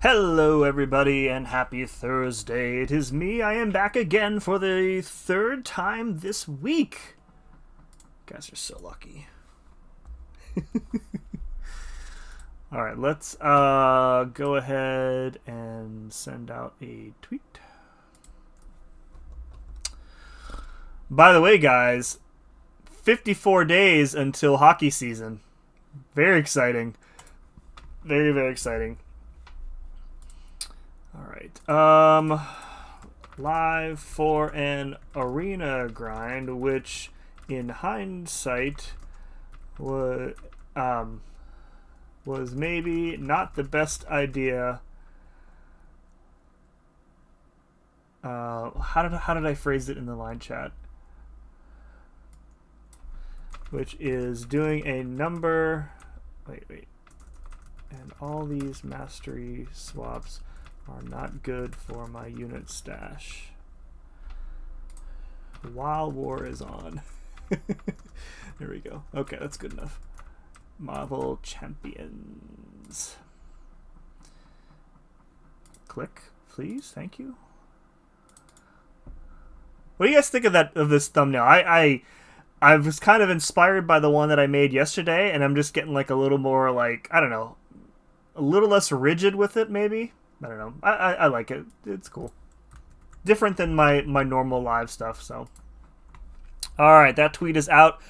Hello, everybody, and happy Thursday. It is me. I am back again for the third time this week. You guys are so lucky. All right, let's go ahead and send out a tweet. By the way, guys, 54 days until hockey season. Very exciting. Very, very exciting. All right. Live for an arena grind, which in hindsight was maybe not the best idea. How did I phrase it in the line chat? Which is doing a number. Wait. And all these mastery swaps are not good for my unit stash while war is on. There we go. Okay, that's good enough. Marvel Champions. Click, please. Thank you. What do you guys think of this thumbnail? I was kind of inspired by the one that I made yesterday, and I'm just getting like a little more like, I don't know, a little less rigid with it maybe. I don't know. I like it. It's cool. Different than my normal live stuff, so. Alright, that tweet is out.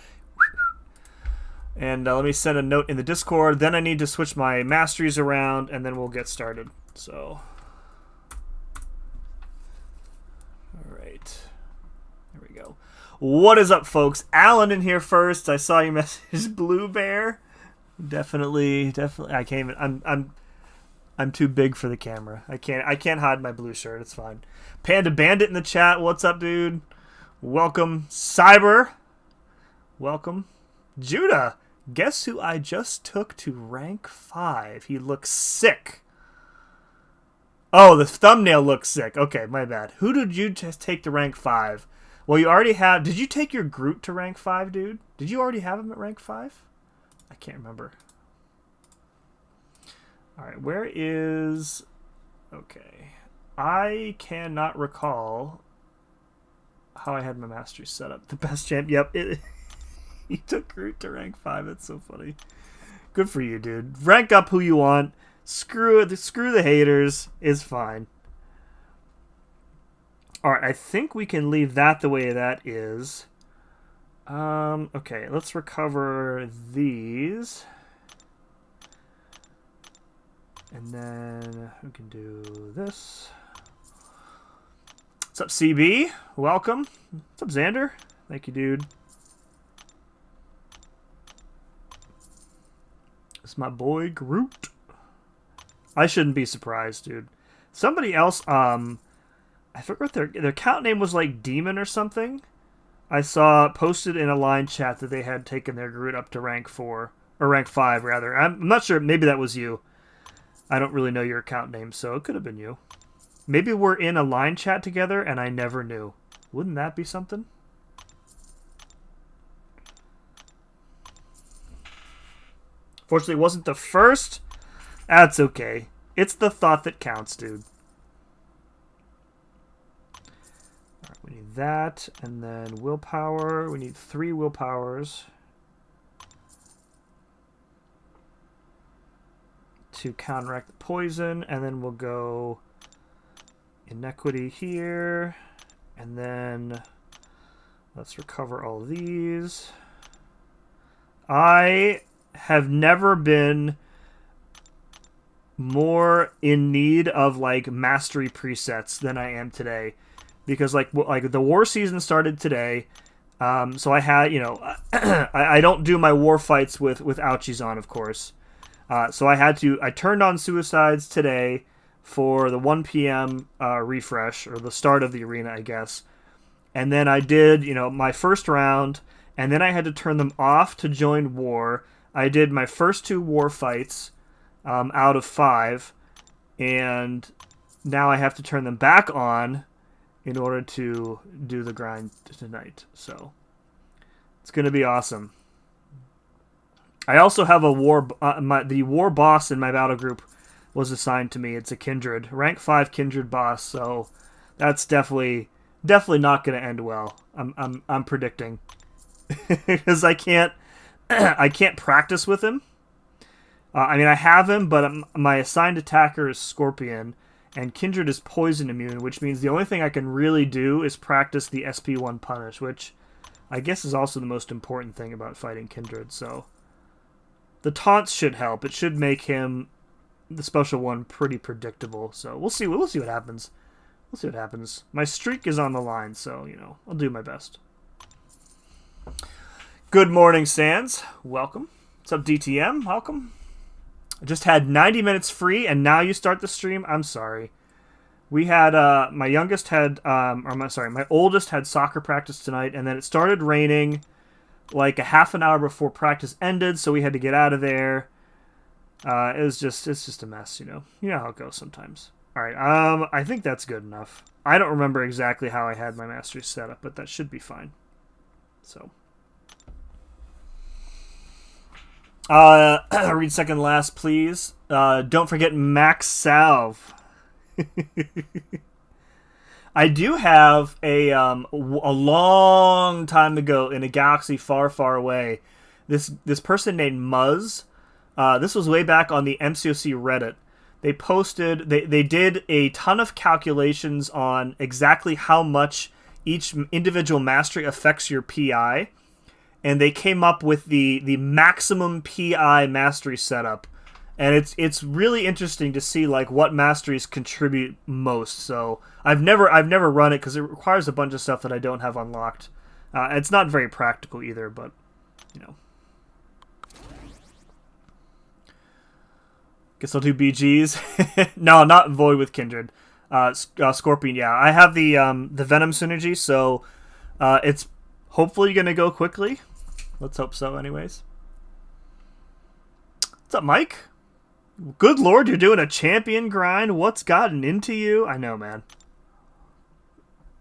And let me send a note in the Discord. Then I need to switch my masteries around, and then we'll get started. So. Alright. There we go. What is up, folks? Alan in here first. I saw your message. Blue Bear. Definitely. I can't even. I'm too big for the camera. I can't hide my blue shirt. It's fine. Panda Bandit in the chat. What's up, dude? Welcome. Cyber. Welcome. Judah. Guess who I just took to rank 5? He looks sick. Oh, the thumbnail looks sick. Okay, my bad. Who did you just take to rank 5? Well, you already have... Did you take your Groot to rank 5, dude? Did you already have him at rank 5? I can't remember. Alright, where is... Okay. I cannot recall how I had my mastery set up. The best champ... Yep. He took Groot to rank 5. That's so funny. Good for you, dude. Rank up who you want. Screw the haters. It's fine. Alright, I think we can leave that the way that is. Okay, let's recover these. And then we can do this. What's up, CB? Welcome. What's up, Xander? Thank you, dude. It's my boy Groot. I shouldn't be surprised, dude. Somebody else, I forgot their account name was like Demon or something. I saw posted in a line chat that they had taken their Groot up to rank 4 or rank 5 rather. I'm not sure. Maybe that was you. I don't really know your account name, so it could have been you. Maybe we're in a line chat together and I never knew. Wouldn't that be something? Fortunately, it wasn't the first. That's okay. It's the thought that counts, dude. All right, we need that, and then willpower. We need 3 willpowers to counteract the poison, and then we'll go inequity here, and then let's recover all these. I have never been more in need of like mastery presets than I am today, because like the war season started today. So I had, I don't do my war fights with ouchies on, of course. So I turned on suicides today for the 1 p.m. Refresh, or the start of the arena, I guess. And then I did, my first round, and then I had to turn them off to join war. I did my first 2 war fights out of 5, and now I have to turn them back on in order to do the grind tonight. So it's going to be awesome. I also have a war. The war boss in my battle group was assigned to me. It's a Kindred, rank 5 Kindred boss, so that's definitely not going to end well. I'm predicting because I can't practice with him. I mean, I have him, but my assigned attacker is Scorpion, and Kindred is poison immune, which means the only thing I can really do is practice the SP1 Punish, which I guess is also the most important thing about fighting Kindred. So the taunts should help. It should make him, the special one, pretty predictable. So we'll see. We'll see what happens. We'll see what happens. My streak is on the line, so I'll do my best. Good morning, Sans. Welcome. What's up, DTM? Welcome. I just had 90 minutes free, and now you start the stream? I'm sorry. We had, my oldest had soccer practice tonight, and then it started raining like a half an hour before practice ended, so we had to get out of there. It's just a mess, You know how it goes sometimes. All right, I think that's good enough. I don't remember exactly how I had my Masteries set up, but that should be fine. So. Read second last, please. Don't forget Max Salve. I do have a long time ago in a galaxy far, far away, this person named Muzz. This was way back on the MCOC Reddit. They posted, they did a ton of calculations on exactly how much each individual mastery affects your PI. And they came up with the maximum PI mastery setup, and it's really interesting to see like what masteries contribute most. So I've never run it because it requires a bunch of stuff that I don't have unlocked. It's not very practical either, but Guess I'll do BGs. No, not Void with Kindred. Scorpion, yeah. I have the Venom synergy, so it's hopefully gonna go quickly. Let's hope so, anyways. What's up, Mike? Good lord, you're doing a champion grind? What's gotten into you? I know, man.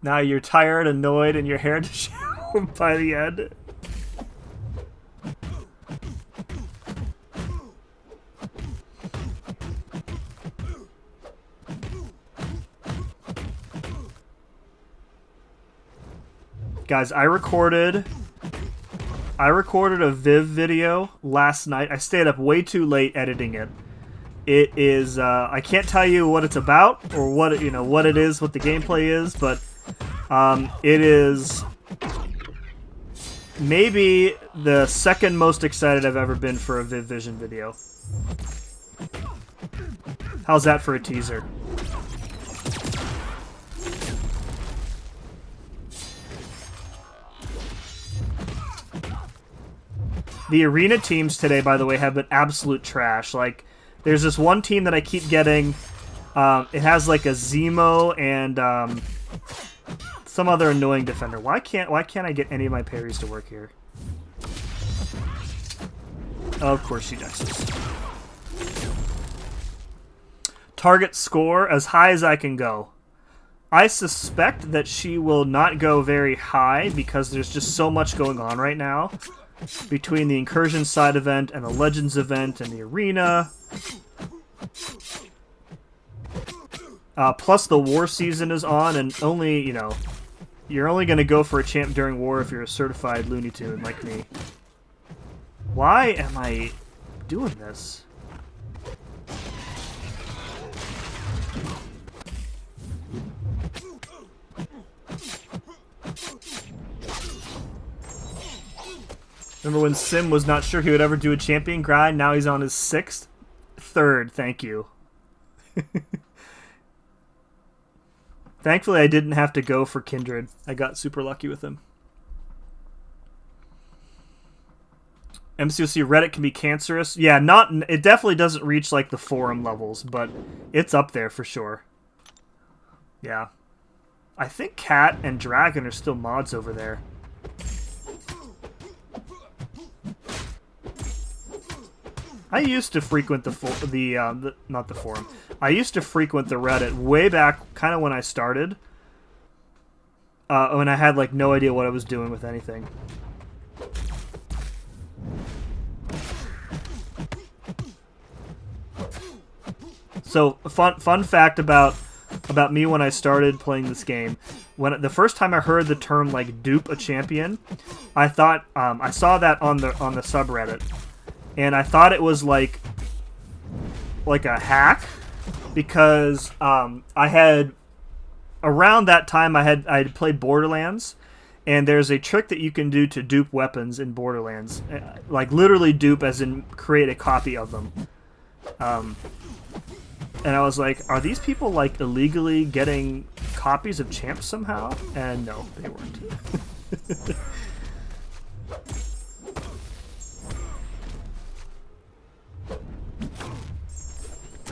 Now you're tired, annoyed, and your hair disheveled by the end. Guys, I recorded a Viv video last night. I stayed up way too late editing it. It is I can't tell you what it's about or what it is, what the gameplay is, but it is maybe the second most excited I've ever been for a Viv Vision video. How's that for a teaser? The arena teams today, by the way, have been absolute trash. Like, there's this one team that I keep getting. It has like a Zemo and some other annoying defender. Why can't I get any of my parries to work here? Oh, of course she dexes. Target score as high as I can go. I suspect that she will not go very high because there's just so much going on right now. Between the Incursion side event and the Legends event and the arena. Plus the war season is on, and only, you're only going to go for a champ during war if you're a certified Looney Tune like me. Why am I doing this? Remember when Sim was not sure he would ever do a champion grind? Now he's on his 6th? 3rd, thank you. Thankfully, I didn't have to go for Kindred. I got super lucky with him. MCOC Reddit can be cancerous. Yeah, it definitely doesn't reach like the forum levels, but it's up there for sure. Yeah. I think Cat and Dragon are still mods over there. I used to frequent not the forum. I used to frequent the Reddit way back, kind of when I started, when I had like no idea what I was doing with anything. So fun fact about me when I started playing this game. When the first time I heard the term like dupe a champion, I thought I saw that on the subreddit, and I thought it was like a hack, because I had around that time I had played Borderlands, and there's a trick that you can do to dupe weapons in Borderlands, like literally dupe as in create a copy of them. And I was like, are these people like illegally getting copies of champs somehow? And no, they weren't.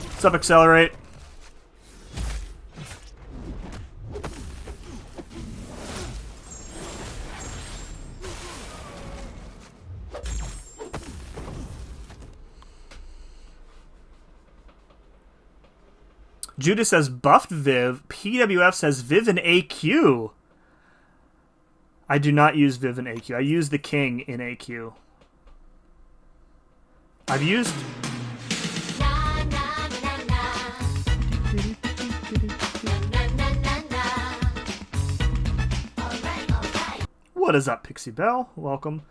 What's up, Accelerate? Judah says buffed Viv. PWF says Viv and AQ. I do not use Viv and AQ. I use the King in AQ. I've used... What is up, Pixie Bell? Welcome.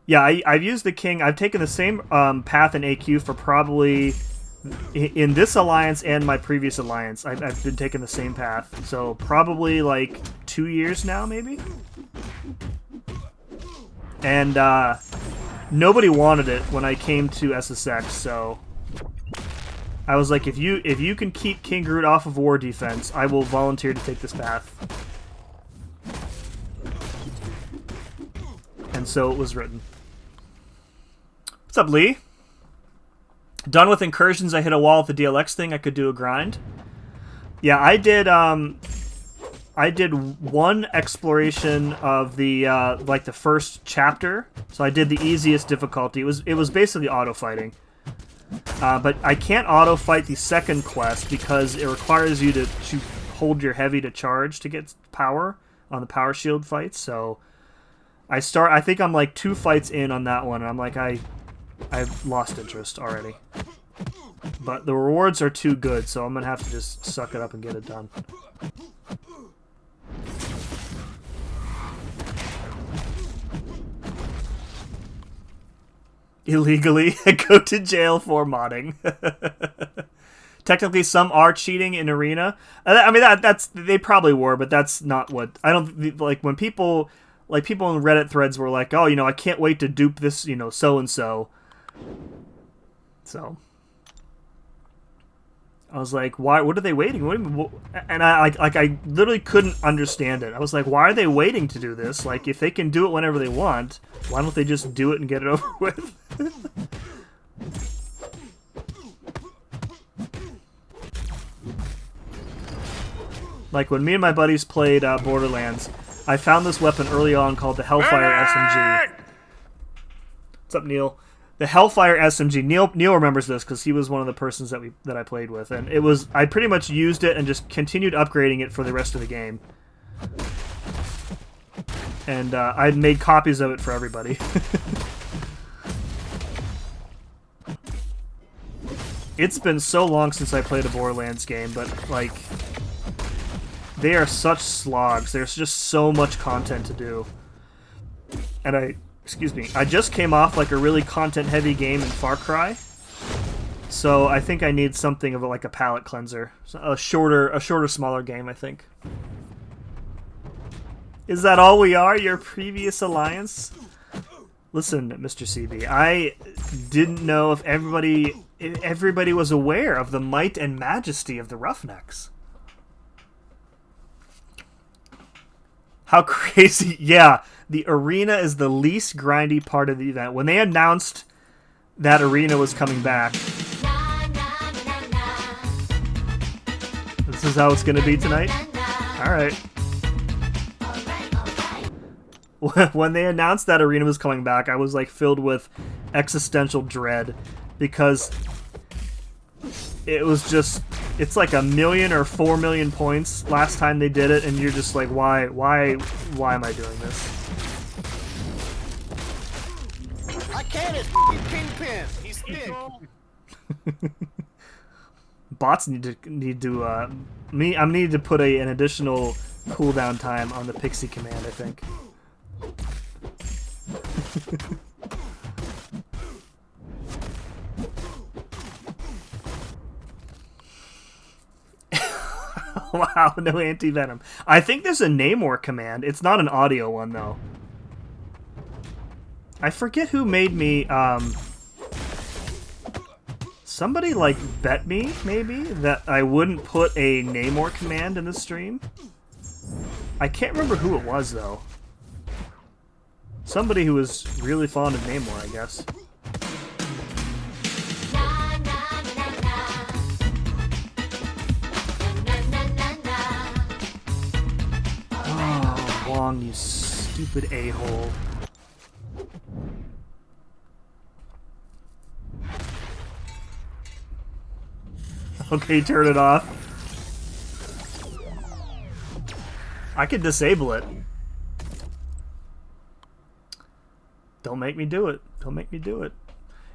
Yeah, I've used the King. I've taken the same path in AQ for probably... In this alliance and my previous alliance, I've been taking the same path. So probably like 2 years now, maybe? And nobody wanted it when I came to SSX, so... I was like, if you can keep King Groot off of war defense, I will volunteer to take this path. And so it was written. What's up, Lee? Done with incursions. I hit a wall with the DLX thing. I could do a grind. Yeah, I did one exploration of the like the first chapter. So I did the easiest difficulty. It was basically auto fighting. But I can't auto fight the second quest because it requires you to hold your heavy to charge to get power on the power shield fights. So I think I'm like 2 fights in on that one, and I'm like I've lost interest already. But the rewards are too good, so I'm going to have to just suck it up and get it done. Illegally go to jail for modding. Technically, some are cheating in Arena. I mean, that's they probably were, but that's not what... I don't... Like, when people... Like, people in Reddit threads were like, oh, you know, I can't wait to dupe this, you know, so-and-so. So I was like, why? What are they waiting? And I literally couldn't understand it. I was like, why are they waiting to do this? Like, if they can do it whenever they want, why don't they just do it and get it over with? Like, when me and my buddies played Borderlands, I found this weapon early on called the Hellfire SMG. What's up, Neil? The Hellfire SMG. Neil remembers this because he was one of the persons that I played with, and it was I pretty much used it and just continued upgrading it for the rest of the game. And I made copies of it for everybody. It's been so long since I played a Borderlands game, but like they are such slogs. There's just so much content to do, and I just came off like a really content-heavy game in Far Cry, so I think I need something of like a palate cleanser, a shorter, smaller game. I think. Is that all we are? Your previous alliance? Listen, Mr. CB, I didn't know if everybody was aware of the might and majesty of the Roughnecks. How crazy! Yeah. The arena is the least grindy part of the event. When they announced that arena was coming back, this is how it's going to be tonight? Alright. When they announced that arena was coming back, I was like filled with existential dread because it was just... It's like 1 million or 4 million points last time they did it, and you're just like, why am I doing this? I can't, it's Kingpin. He's thick. bots I need to put an additional cooldown time on the pixie command, I think. Wow, no anti-venom. I think there's a Namor command. It's not an audio one, though. I forget who made me, somebody, like, bet me, maybe, that I wouldn't put a Namor command in the stream. I can't remember who it was, though. Somebody who was really fond of Namor, I guess. Oh, Wong, you stupid a-hole. Okay, turn it off. I could disable it. Don't make me do it. Don't make me do it.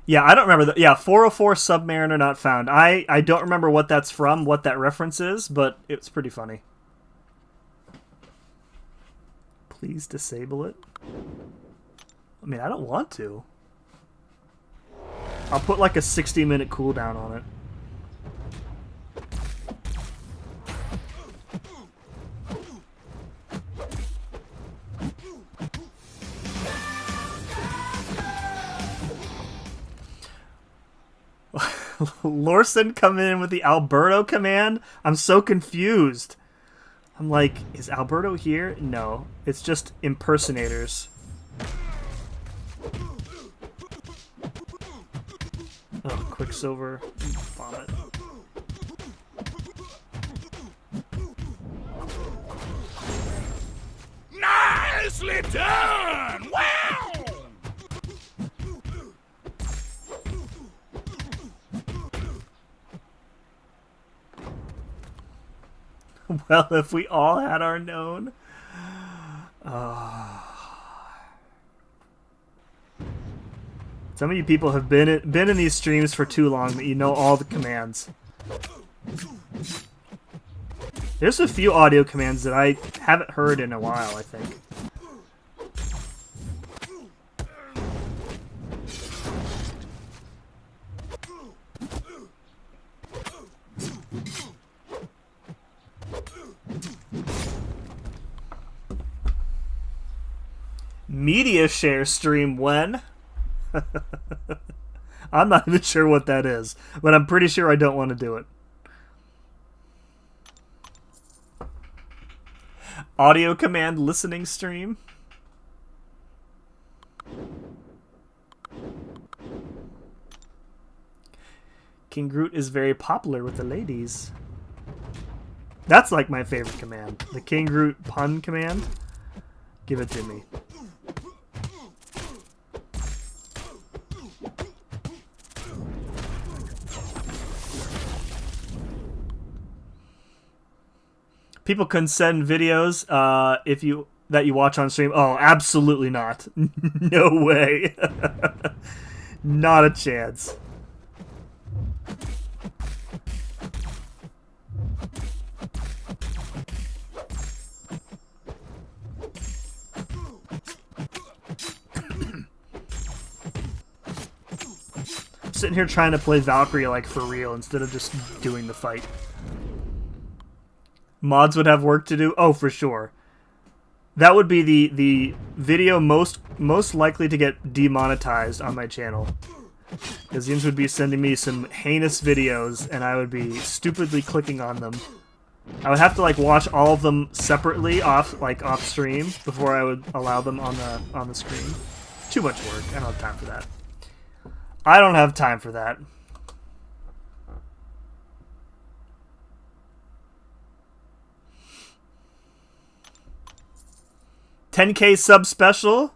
Yeah, I don't remember that. Yeah, 404 Submariner not found. I don't remember what that's from, what that reference is, but it's pretty funny. Please disable it. I mean, I don't want to. I'll put like a 60-minute cooldown on it. Lorson coming in with the Alberto command? I'm so confused. I'm like, is Alberto here? No, it's just impersonators. Oh, Quicksilver. Vomit. Nicely done! Wow! Well, if we all had our known. Some of you people have been in these streams for too long that you know all the commands. There's a few audio commands that I haven't heard in a while, I think. Media share stream when? I'm not even sure what that is, but I'm pretty sure I don't want to do it. Audio command listening stream. King Groot is very popular with the ladies. That's like my favorite command. The King Groot pun command. Give it to me. People can send videos that you watch on stream. Oh, absolutely not. No way. Not a chance. I'm sitting here trying to play Valkyrie like for real instead of just doing the fight. Mods would have work to do? Oh, for sure. That would be the video most likely to get demonetized on my channel. Because Yins would be sending me some heinous videos, and I would be stupidly clicking on them. I would have to like watch all of them separately off stream before I would allow them on the screen. Too much work. I don't have time for that. I don't have time for that. $10K sub special?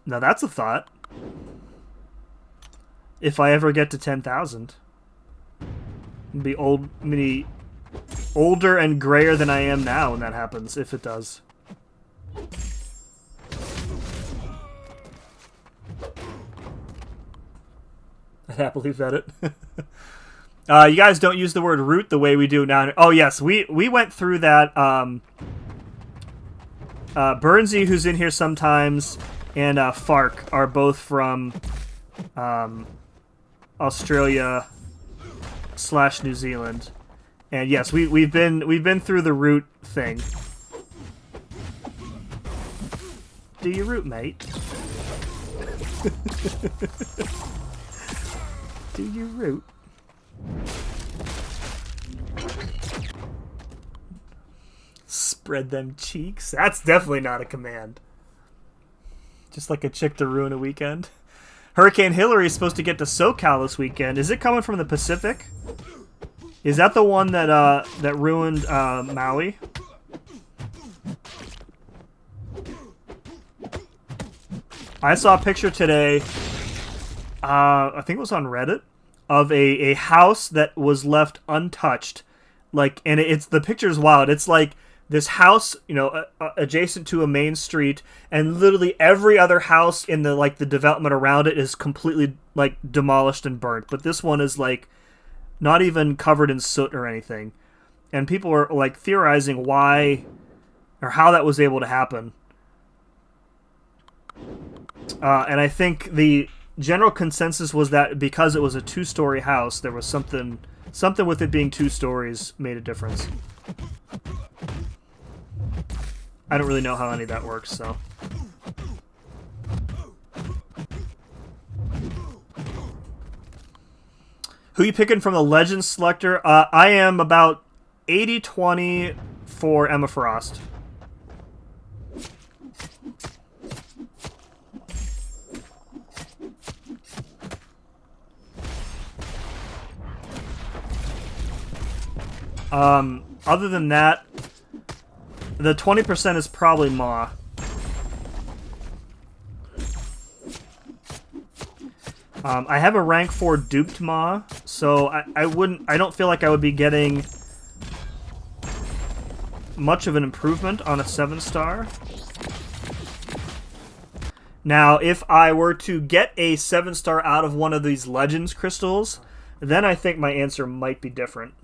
Now that's a thought. If I ever get to 10,000. Be older and grayer than I am now when that happens, if it does. I'd happily vet it. You guys don't use the word root the way we do now. Oh yes, we went through that. Burnsy, who's in here sometimes, and Fark are both from Australia / New Zealand, and yes, we've been through the root thing. Do you root, mate? Do you root? Spread them cheeks? That's definitely not a command. Just like a chick to ruin a weekend. Hurricane Hillary is supposed to get to SoCal this weekend. Is it coming from the Pacific? Is that the one that that ruined Maui? I saw a picture today, I think it was on Reddit, of a house that was left untouched. Like, and it's the picture's wild. It's like this house, you know, adjacent to a main street, and literally every other house in the the development around it is completely like demolished and burnt. But this one is like not even covered in soot or anything. And people are like theorizing why or how that was able to happen. And I think the general consensus was that because it was a 2-story house, there was something with it being 2 stories made a difference. I don't really know how any of that works, so. Who you picking from the Legends selector? I am about 80-20 for Emma Frost. Other than that, the 20% is probably Ma. I have a rank 4 duped Ma, so I don't feel like I would be getting much of an improvement on a 7-star. Now, if I were to get a 7-star out of one of these Legends crystals, then I think my answer might be different.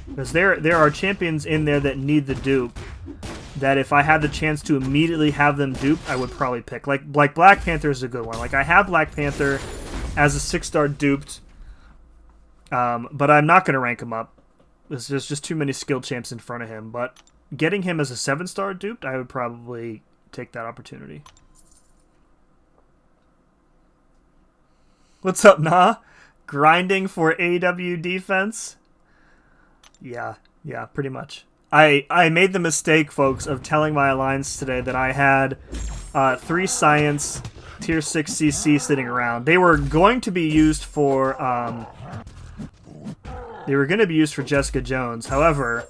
Because there are champions in there that need the dupe, that if I had the chance to immediately have them duped, I would probably pick. Like Black Panther is a good one. Like, I have Black Panther as a 6-star duped, but I'm not going to rank him up. There's just too many skill champs in front of him. But getting him as a 7-star duped, I would probably take that opportunity. What's up, Nah? Grinding for AW defense? Yeah, pretty much. I made the mistake, folks, of telling my alliance today that I had 3 science tier 6 CC sitting around. They were going to be used for Jessica Jones. However,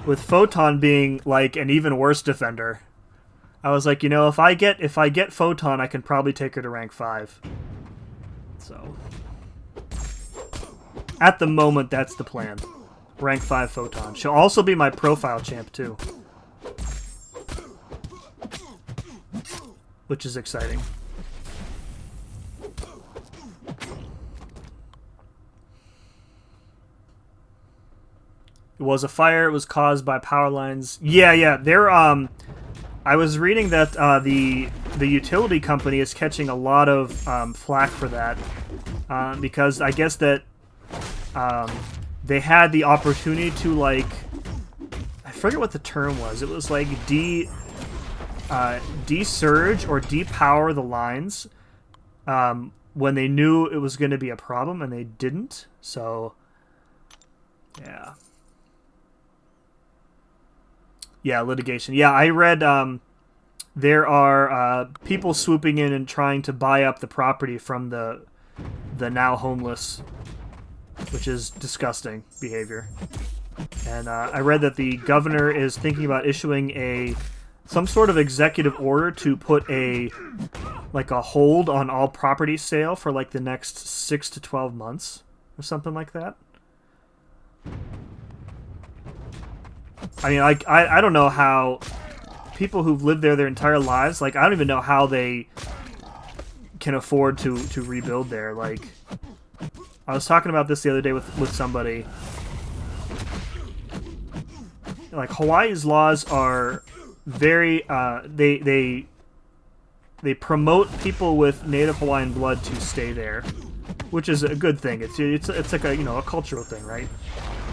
with Photon being like an even worse defender, I was like, you know, if I get Photon, I can probably take her to rank 5. So at the moment, that's the plan. Rank 5 Photon. She'll also be my profile champ, too. Which is exciting. It was a fire. It was caused by power lines. Yeah. They're, I was reading that the utility company is catching a lot of flack for that. Because I guess that... they had the opportunity to, like, I forget what the term was. It was like de-surge or depower the lines when they knew it was going to be a problem, and they didn't. So, yeah. Yeah, litigation. Yeah, I read there are people swooping in and trying to buy up the property from the now homeless, which is disgusting behavior. And I read that the governor is thinking about issuing some sort of executive order to put a hold on all property sale for like the next 6 to 12 months or something like that. I mean, I don't know how people who've lived there their entire lives, like, I don't even know how they can afford to rebuild there. Like, I was talking about this the other day with somebody. Like, Hawaii's laws are very they promote people with Native Hawaiian blood to stay there, which is a good thing. It's like a, you know, a cultural thing, right?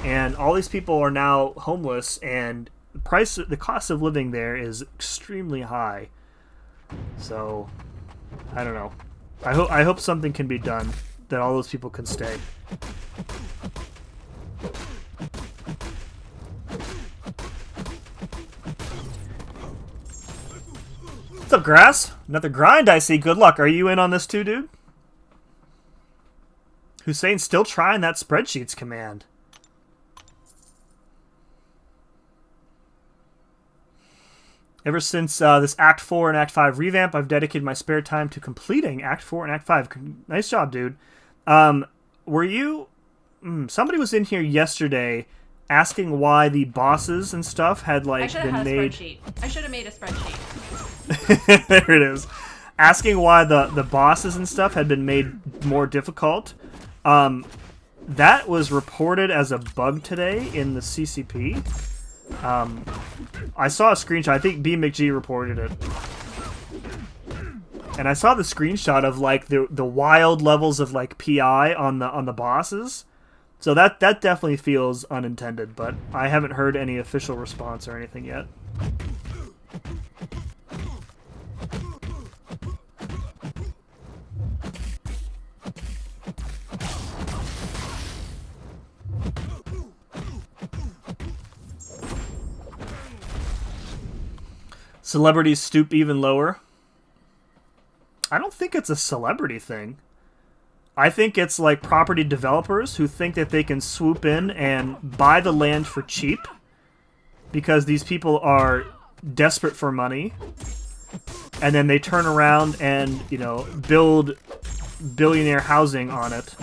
And all these people are now homeless, and the cost of living there is extremely high. So, I don't know. I hope something can be done that all those people can stay. What's up, Grass? Another grind, I see. Good luck. Are you in on this too, dude? Hussein's still trying that spreadsheets command. Ever since this Act 4 and Act 5 revamp, I've dedicated my spare time to completing Act 4 and Act 5. Nice job, dude. Were you... somebody was in here yesterday asking why the bosses and stuff had, like, been made... I should have made a spreadsheet. There it is. Asking why the bosses and stuff had been made more difficult. That was reported as a bug today in the CCP. I saw a screenshot. I think B McG reported it, and I saw the screenshot of like the wild levels of like PI on the bosses. So that definitely feels unintended, but I haven't heard any official response or anything yet. Celebrities stoop even lower. I don't think it's a celebrity thing. I think it's like property developers who think that they can swoop in and buy the land for cheap because these people are desperate for money, and then they turn around and, you know, build billionaire housing on it.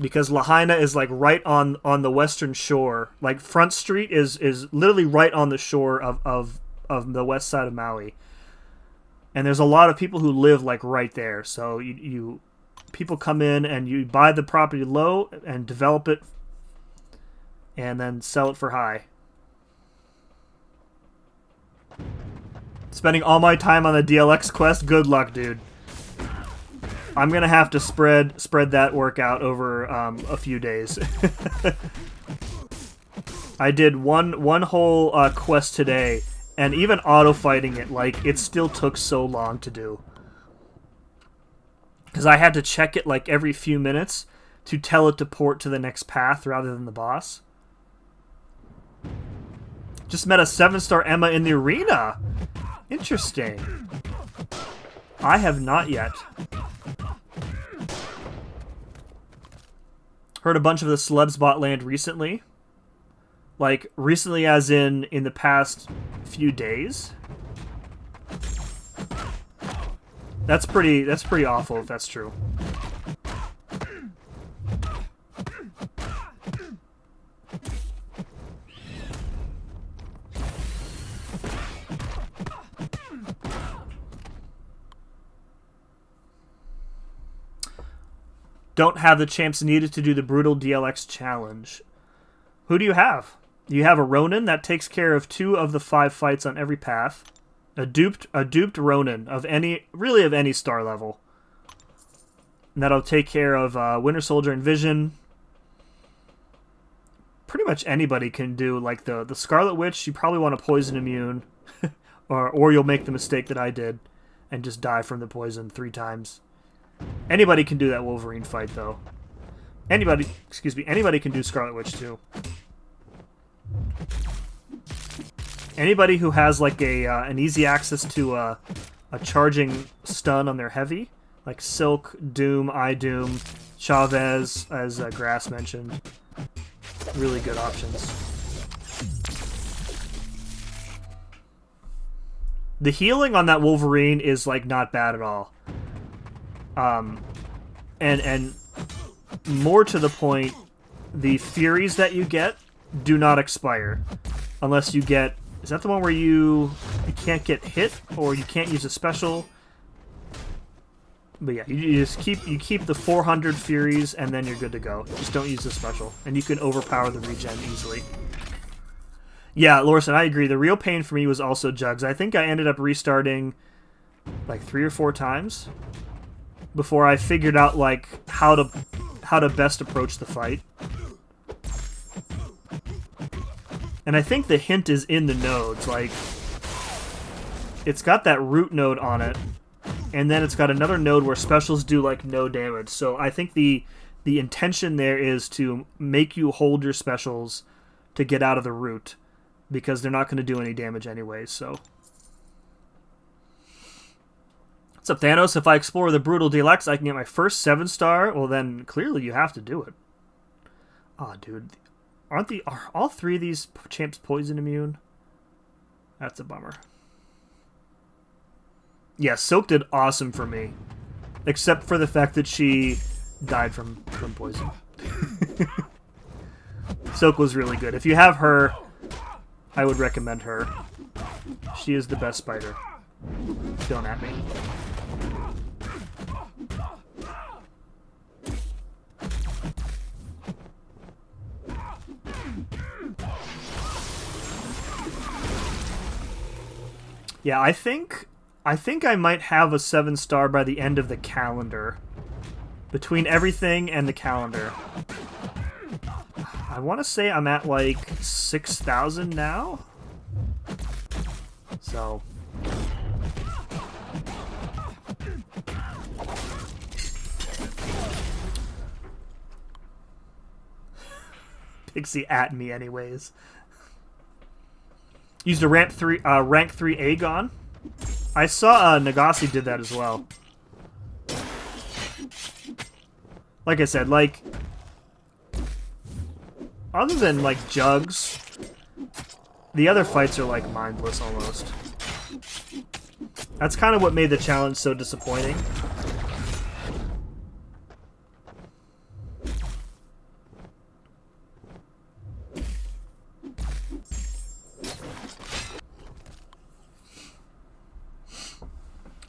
Because Lahaina is like right on the western shore. Like Front Street is literally right on the shore of the west side of Maui, and there's a lot of people who live like right there. So you people come in and you buy the property low and develop it, and then sell it for high. Spending all my time on the DLX quest. Good luck, dude. I'm gonna have to spread that work out over a few days. I did one whole quest today. And even auto-fighting it, like, it still took so long to do. Because I had to check it, like, every few minutes to tell it to port to the next path rather than the boss. Just met a 7-star Emma in the arena. Interesting. I have not yet. Heard a bunch of the celebs bought land recently. Like, recently as in the past few days. That's pretty awful if that's true. Don't have the champs needed to do the brutal DLX challenge. Who do you have? You have a Ronin that takes care of 2 of the 5 fights on every path. A duped Ronin of any star level. And that'll take care of Winter Soldier and Vision. Pretty much anybody can do, like the Scarlet Witch. You probably want a poison immune, or you'll make the mistake that I did and just die from the poison 3 times. Anybody can do that Wolverine fight though. Anybody can do Scarlet Witch too. Anybody who has like an easy access to a charging stun on their heavy, like Silk, Doom, iDoom, Chavez, as Grass mentioned, really good options. The healing on that Wolverine is like not bad at all. And more to the point, the Furies that you get do not expire unless you get... Is that the one where you can't get hit or you can't use a special? But yeah, you just keep the 400 Furies, and then you're good to go. Just don't use the special, and you can overpower the regen easily. Yeah, Lorson, I agree. The real pain for me was also Jugs. I think I ended up restarting like 3 or 4 times before I figured out like how to best approach the fight. And I think the hint is in the nodes. Like, it's got that root node on it, and then it's got another node where specials do like no damage. So I think the intention there is to make you hold your specials to get out of the root, because they're not going to do any damage anyways. So, what's up, Thanos? If I explore the Brutal Deluxe, I can get my first 7-star. Well, then clearly you have to do it. Aw, dude, are all 3 of these champs poison immune? That's a bummer. Yeah, Silk did awesome for me, except for the fact that she died from poison. Silk was really good. If you have her, I would recommend her. She is the best spider. Don't at me. Yeah, I think I might have a 7-star by the end of the calendar. Between everything and the calendar. I want to say I'm at like 6,000 now. So. Pixie at me anyways. Used a rank 3 Aegon. I saw Nagasi did that as well. Like I said, like, other than like Jugs, the other fights are like mindless almost. That's kind of what made the challenge so disappointing.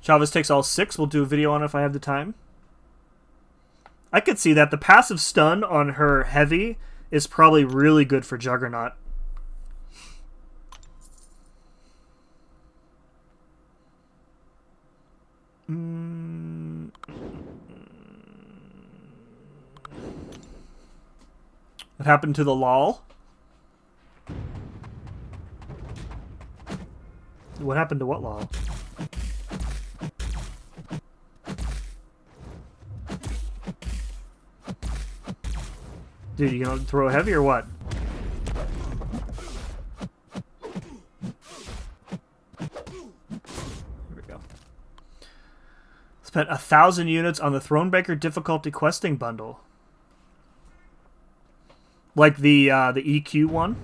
Chavez takes all 6. We'll do a video on it if I have the time. I could see that. The passive stun on her heavy is probably really good for Juggernaut. What happened to the lol? What happened to what lol? Dude, you gonna throw heavy or what? Here we go. Spent 1,000 units on the Thronebreaker difficulty questing bundle. Like the EQ one?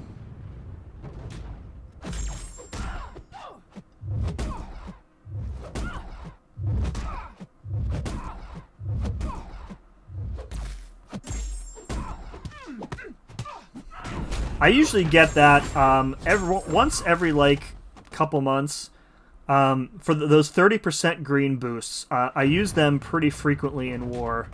I usually get that once every like couple months for those 30% green boosts. I use them pretty frequently in war.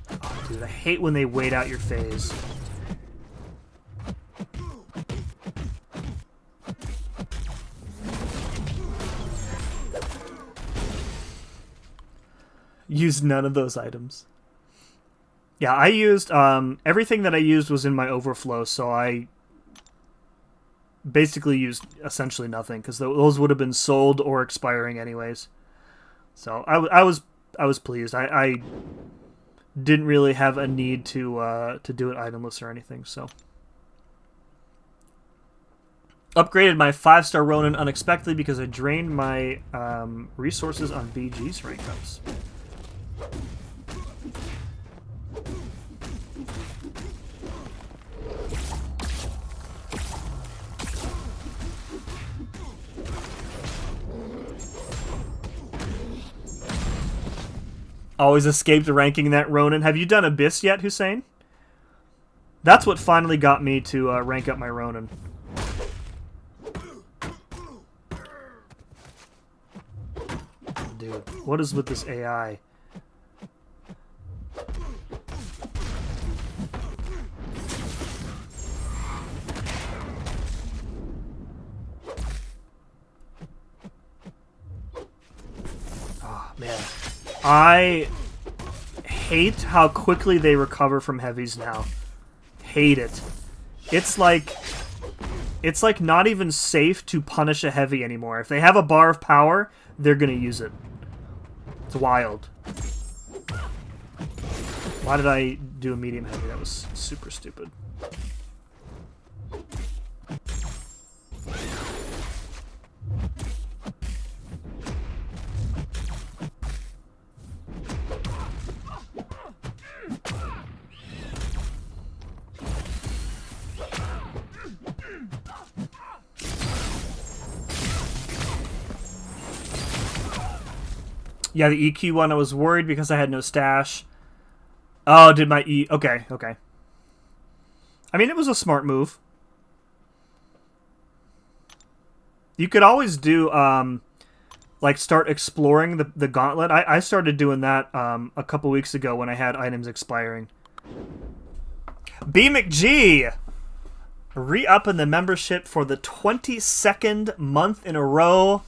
Oh, dude, I hate when they wait out your phase. Used none of those items. Yeah, I used everything that I used was in my overflow, so I basically used essentially nothing because those would have been sold or expiring anyways. So I was pleased. I didn't really have a need to do it itemless or anything. So upgraded my 5-star Ronin unexpectedly because I drained my resources on BG's rank ups. Always escaped ranking that Ronin. Have you done Abyss yet, Hussein? That's what finally got me to rank up my Ronin. dude. What is with this AI? Oh, man. I hate how quickly they recover from heavies now. Hate it. It's like not even safe to punish a heavy anymore. If they have a bar of power, they're gonna use it. It's wild. Why did I do a medium heavy? That was super stupid. Yeah, the EQ one, I was worried because I had no stash. Oh, did my E... Okay, okay. I mean, it was a smart move. You could always do, like, start exploring the gauntlet. I started doing that a couple weeks ago when I had items expiring. B McG! Re-upping the membership for the 22nd month in a row,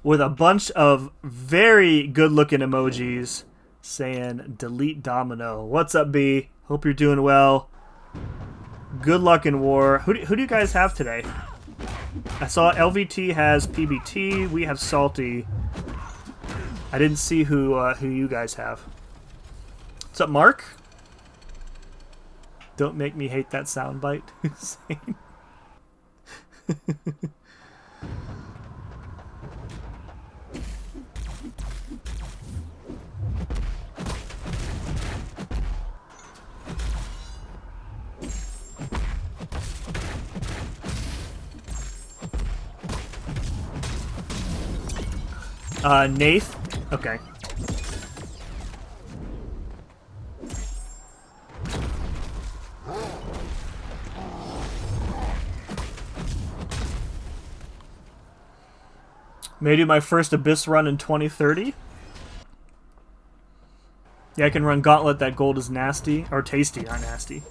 with a bunch of very good-looking emojis saying, delete Domino. What's up, B? Hope you're doing well. Good luck in war. Who do you guys have today? I saw LVT has PBT. We have Salty. I didn't see who you guys have. What's up, Mark? Don't make me hate that soundbite. Nath? Okay. May do my first Abyss run in 2030. Yeah, I can run Gauntlet. That gold is nasty. Or tasty, not nasty.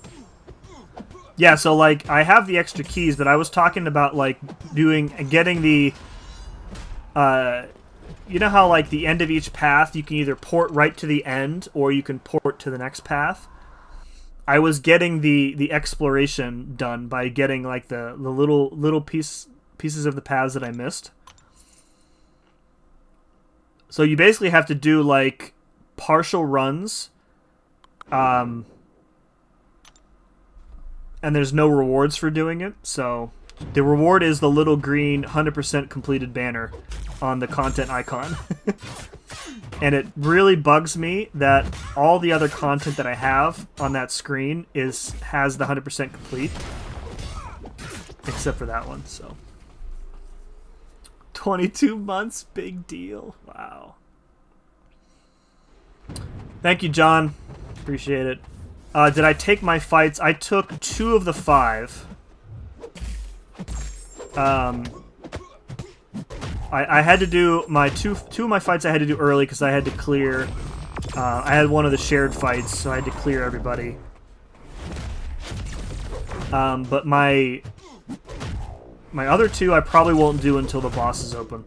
Yeah, so, like, I have the extra keys, but I was talking about, like, getting the... you know how, like, the end of each path, you can either port right to the end, or you can port to the next path? I was getting the exploration done by getting, like, the little pieces of the paths that I missed. So you basically have to do, like, partial runs, and there's no rewards for doing it, so the reward is the little green 100% completed banner on the content icon. And it really bugs me that all the other content that I have on that screen has the 100% complete, except for that one. So 22 months, big deal. Wow. Thank you, John. Appreciate it. Did I take my fights? I took 2 of the 5. I had to do my two of my fights. I had to do early because I had to clear. I had one of the shared fights, so I had to clear everybody. But my other 2 I probably won't do until the boss is open,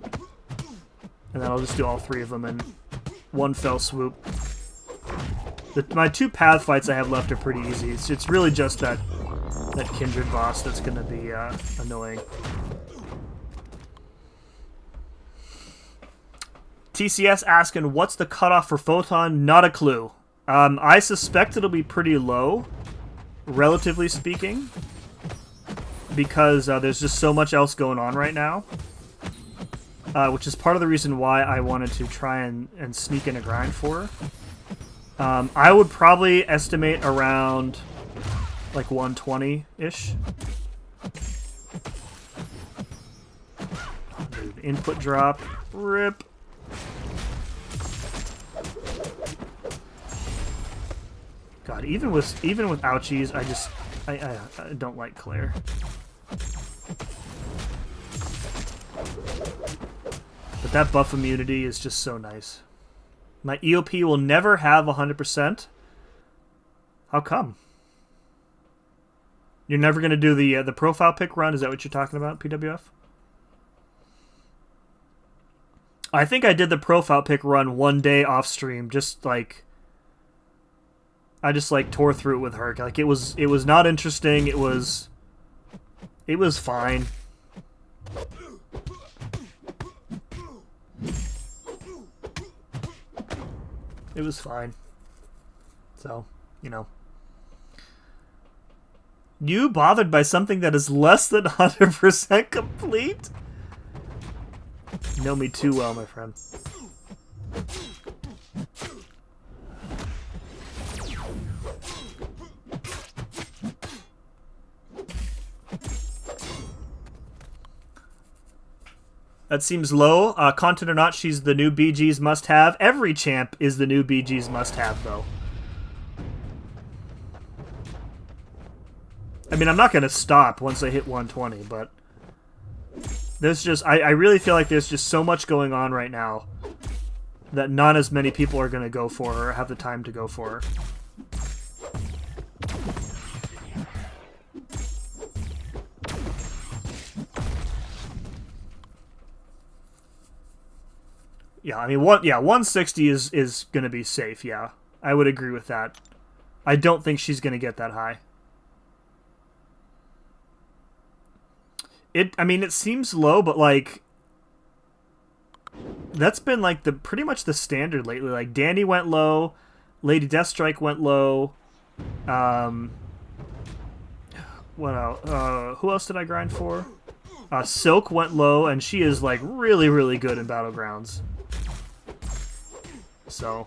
and then I'll just do all 3 of them in one fell swoop. My 2 path fights I have left are pretty easy. It's really just that Kindred boss that's going to be annoying. TCS asking, what's the cutoff for Photon? Not a clue. I suspect it'll be pretty low, relatively speaking, because there's just so much else going on right now, which is part of the reason why I wanted to try and sneak in a grind for her. I would probably estimate around like 120-ish. Oh, dude, input drop. Rip. God, even with ouchies, I don't like Claire. But That buff immunity is just so nice. My EOP will never have 100%. How come? You're never going to do the profile pick run? Is that what you're talking about, PWF? I think I did the profile pick run one day off stream, just like I just like tore through it with her. Like it was not interesting. It was fine. It was fine. So, you know. You bothered by something that is less than 100% complete? You know me too well, my friend. That seems low. Content or not, she's the new BG's must-have. Every champ is the new BG's must-have, though. I mean, I'm not going to stop once I hit 120, but there's just... I really feel like there's just so much going on right now that not as many people are going to go for her or have the time to go for her. Yeah, I mean, 160 is going to be safe, yeah. I would agree with that. I don't think she's going to get that high. I mean, it seems low, but, like, that's been, like, pretty much the standard lately. Like, Danny went low, Lady Deathstrike went low, what else? Who else did I grind for? Silk went low, and she is, like, really, really good in Battlegrounds. So...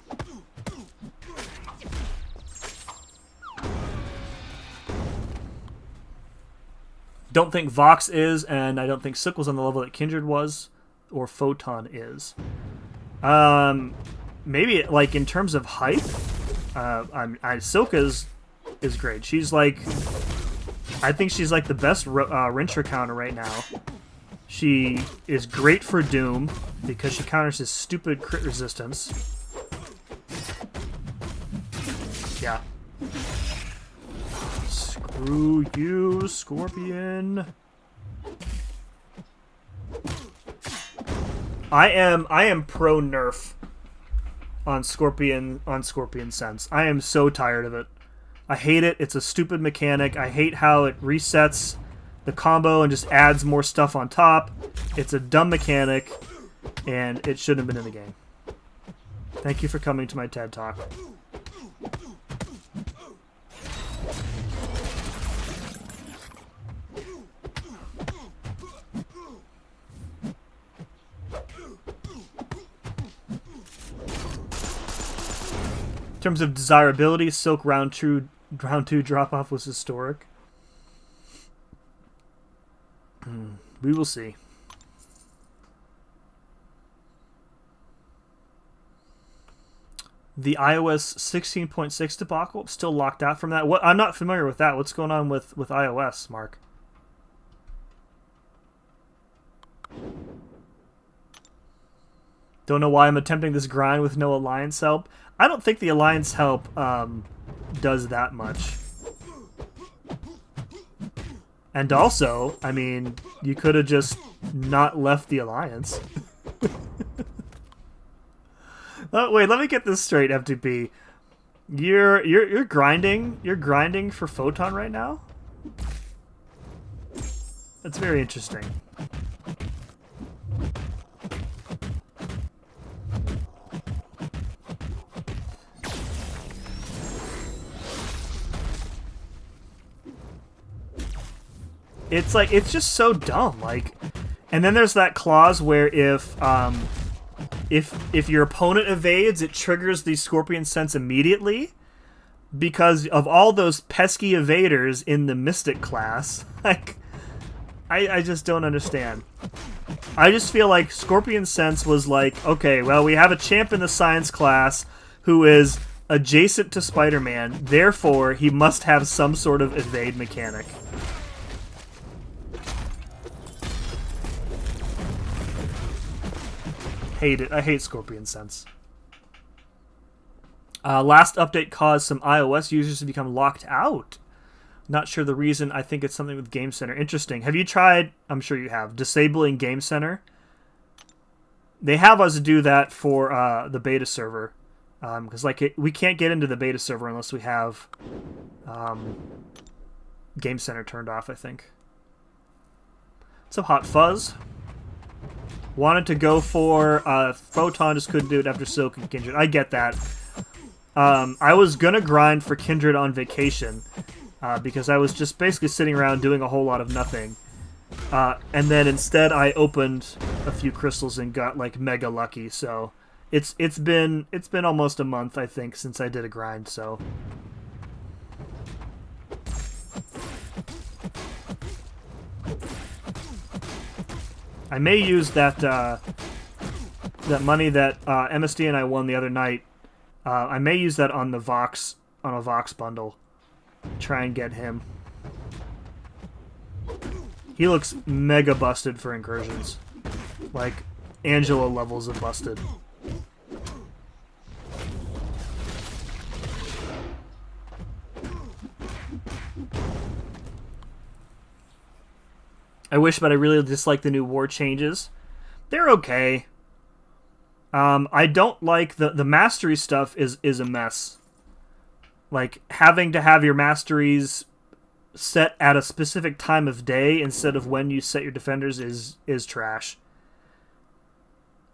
don't think Vox is, and I don't think Silk was on the level that Kindred was, or Photon is. Maybe, like, in terms of hype, Silk is great. She's, like... I think she's, like, the best Rincher counter right now. She is great for Doom, because she counters his stupid crit resistance. Yeah. Screw you, Scorpion. I am pro nerf on Scorpion Sense. I am so tired of it. I hate it. It's a stupid mechanic. I hate how it resets the combo and just adds more stuff on top. It's a dumb mechanic, and it shouldn't have been in the game. Thank you for coming to my TED Talk. In terms of desirability, Silk round two drop-off was historic. We will see. The iOS 16.6 debacle, still locked out from that. What? I'm not familiar with that. What's going on with iOS, Mark? Don't know why I'm attempting this grind with no alliance help. I don't think the alliance help does that much. And also, I mean, you could have just not left the alliance. Oh, wait, let me get this straight, FTP. You're grinding for Photon right now? That's very interesting. It's like, it's just so dumb. Like, and then there's that clause where if your opponent evades, it triggers the Scorpion Sense immediately because of all those pesky evaders in the Mystic class. Like, I just don't understand. I just feel like Scorpion Sense was like, okay, well, we have a champ in the Science class who is adjacent to Spider-Man, therefore he must have some sort of evade mechanic. Hate it. I hate Scorpion Sense. Last update caused some iOS users to become locked out. Not sure the reason. I think it's something with Game Center. Interesting. Have you tried, I'm sure you have, disabling Game Center? They have us do that for the beta server. Because we can't get into the beta server unless we have Game Center turned off, I think. So Hot Fuzz. Wanted to go for Photon, just couldn't do it after Silk and Kindred. I get that. I was going to grind for Kindred on vacation because I was just basically sitting around doing a whole lot of nothing. And then instead I opened a few crystals and got like mega lucky. So it's been almost a month, I think, since I did a grind. So I may use that that money that MSD and I won the other night. I may use that on the Vox on a Vox bundle. Try and get him. He looks mega busted for incursions. Like Angela levels of busted. I wish, but I really dislike the new war changes. They're okay. I don't like the mastery stuff is a mess. Like having to have your masteries set at a specific time of day instead of when you set your defenders is trash.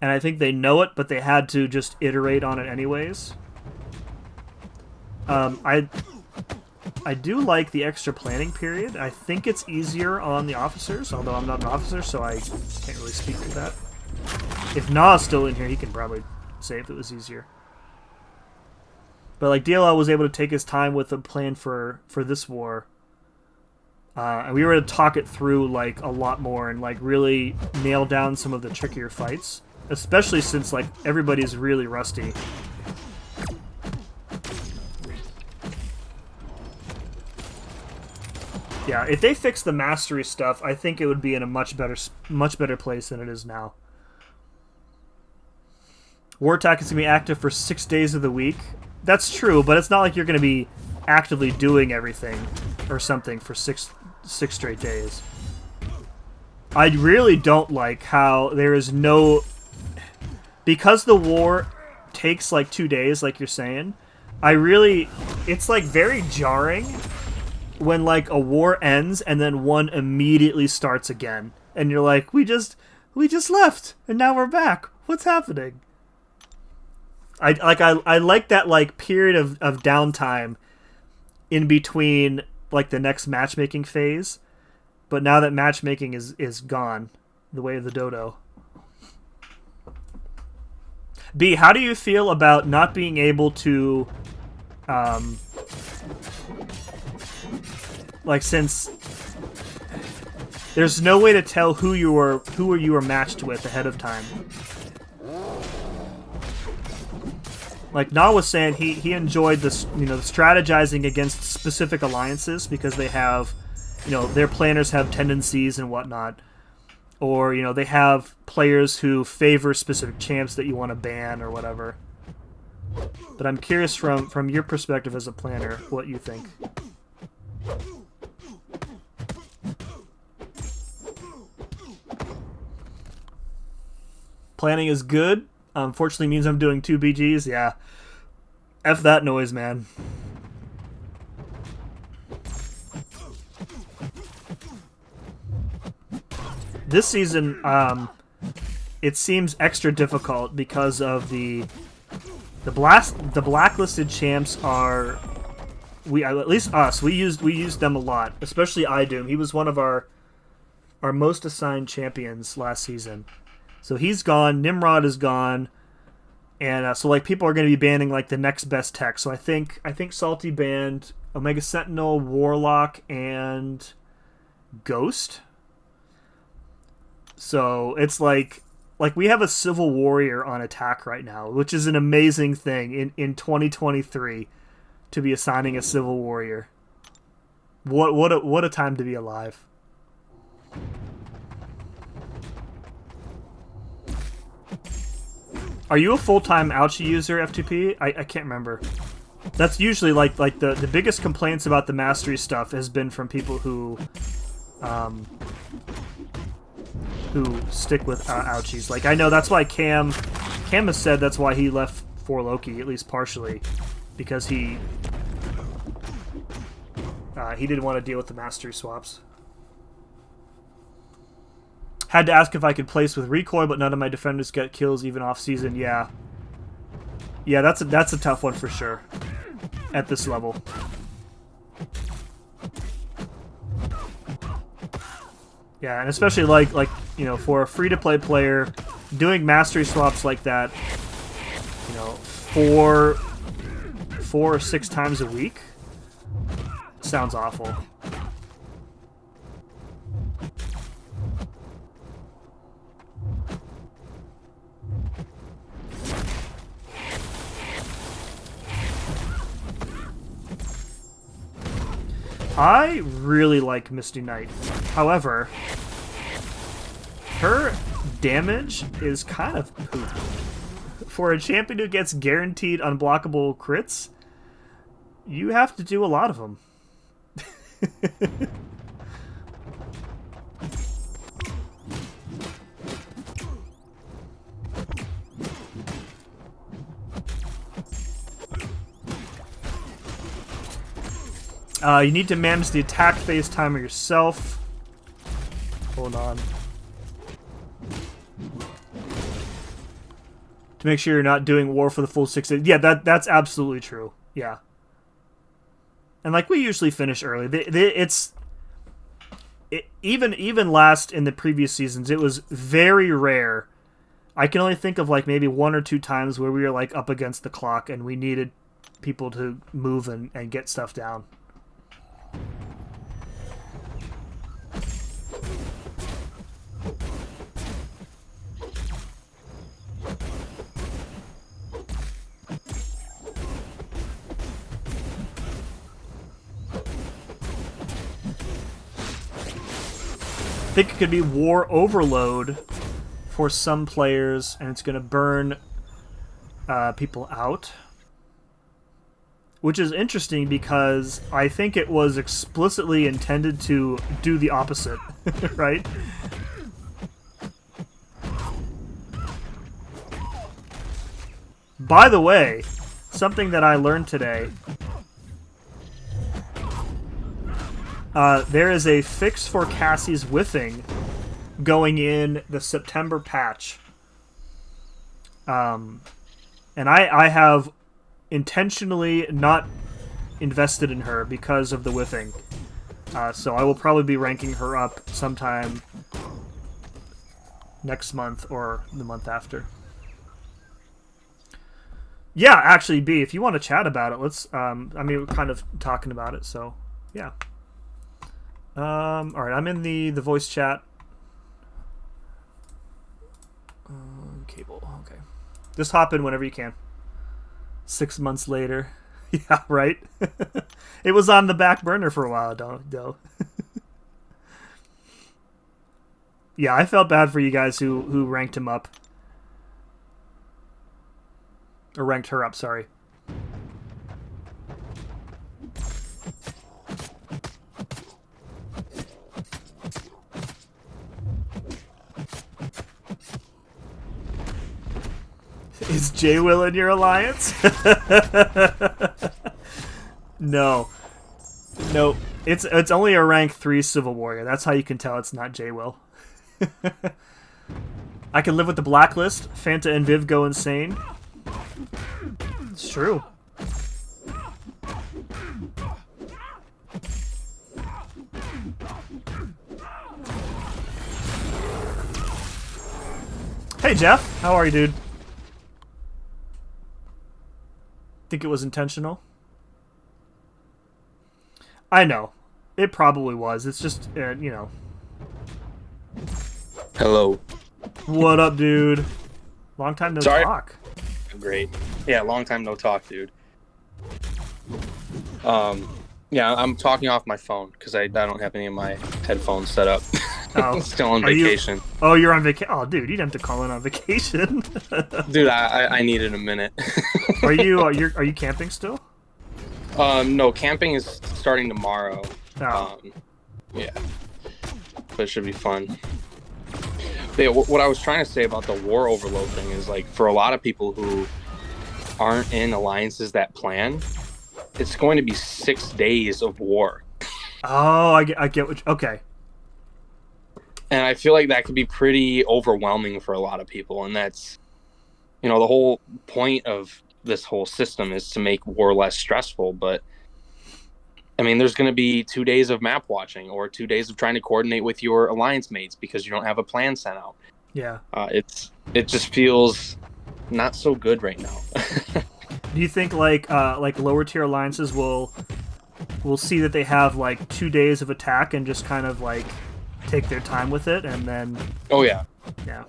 And I think they know it, but they had to just iterate on it anyways. I do like the extra planning period. I think it's easier on the officers, although I'm not an officer, so I can't really speak to that. If Na's still in here, he can probably say if it was easier. But like DLL was able to take his time with a plan for this war. And we were able to talk it through like a lot more and like really nail down some of the trickier fights. Especially since like everybody's really rusty. Yeah, if they fix the mastery stuff, I think it would be in a much better place than it is now. War attack is going to be active for 6 days of the week. That's true, but it's not like you're going to be actively doing everything or something for six straight days. I really don't like how there is no... Because the war takes like 2 days, like you're saying, it's like very jarring when like a war ends and then one immediately starts again. And you're like, we just left and now we're back. What's happening? I like that like period of downtime in between like the next matchmaking phase. But now that matchmaking is gone, the way of the dodo. B, how do you feel about not being able to like, since there's no way to tell who you were matched with ahead of time. Like Na was saying, he enjoyed this, the strategizing against specific alliances because they have, their planners have tendencies and whatnot, or they have players who favor specific champs that you want to ban or whatever. But I'm curious from your perspective as a planner, what you think. Planning is good. Unfortunately means I'm doing 2 BGs. Yeah. F that noise, man. This season, it seems extra difficult because of the blacklisted champs are... at least us, we used them a lot. Especially iDoom. He was one of our most assigned champions last season. So he's gone, Nimrod is gone, and so like people are going to be banning like the next best tech. So I think Salty banned Omega Sentinel, Warlock, and Ghost. So it's like we have a Civil Warrior on attack right now, which is an amazing thing in 2023 to be assigning a Civil Warrior. What a time to be alive. Are you a full-time Ouchie user, F2P? I can't remember. That's usually like the biggest complaints about the Mastery stuff has been from people who stick with Ouchies. Like, I know that's why Cam has said that's why he left for Loki, at least partially, because he didn't want to deal with the Mastery swaps. Had to ask if I could place with recoil, but none of my defenders get kills even off season. Yeah, that's a tough one for sure at this level. Yeah, and especially like you know, for a free-to-play player, doing Mastery swaps like that, you know, four or 6 times a week sounds awful. I really like Misty Knight. However, her damage is kind of poop. For a champion who gets guaranteed unblockable crits, you have to do a lot of them. You need to manage the attack phase timer yourself. Hold on. To make sure you're not doing war for the full 6 days. Yeah, that's absolutely true. Yeah. And like we usually finish early. Even last in the previous seasons, it was very rare. I can only think of like maybe 1 or 2 times where we were like up against the clock and we needed people to move and get stuff down. I think it could be war overload for some players, and it's going to burn people out. Which is interesting because I think it was explicitly intended to do the opposite, right? By the way, something that I learned today. There is a fix for Cassie's whiffing going in the September patch. And I have intentionally not invested in her because of the whiffing. So I will probably be ranking her up sometime next month or the month after. Yeah, actually, B, if you want to chat about it, let's... I mean, we're kind of talking about it, so yeah. Alright, I'm in the voice chat. Cable, okay. Just hop in whenever you can. 6 months later. Yeah, right? It was on the back burner for a while, though. Yeah, I felt bad for you guys who ranked him up. Or ranked her up, sorry. Is J-Will in your alliance? No. No. It's only a rank 3 Civil Warrior. That's how you can tell it's not J-Will. I can live with the blacklist. Fanta and Viv go insane. It's true. Hey Jeff, how are you, dude? Think it was intentional? I know. It probably was. It's just, you know. Hello. What up, dude? Long time no talk. Great. Yeah, long time no talk, dude. Yeah, I'm talking off my phone because I don't have any of my headphones set up. Oh, Still on are you? vacation. Oh, you're on vacation. Oh, dude, you'd have to call in on vacation. Dude, I needed a minute. Are you camping still? No, camping is starting tomorrow. Oh, Yeah, but it should be fun. But yeah, what I was trying to say about the war overload thing is like for a lot of people who aren't in alliances that plan, it's going to be 6 days of war. I get what. Okay. And I feel like that could be pretty overwhelming for a lot of people. And that's, the whole point of this whole system is to make war less stressful. But I mean, there's going to be 2 days of map watching or 2 days of trying to coordinate with your alliance mates because you don't have a plan sent out. Yeah. It just feels not so good right now. Do you think like lower tier alliances will see that they have like 2 days of attack and just kind of like take their time with it and then? Oh yeah. Yeah.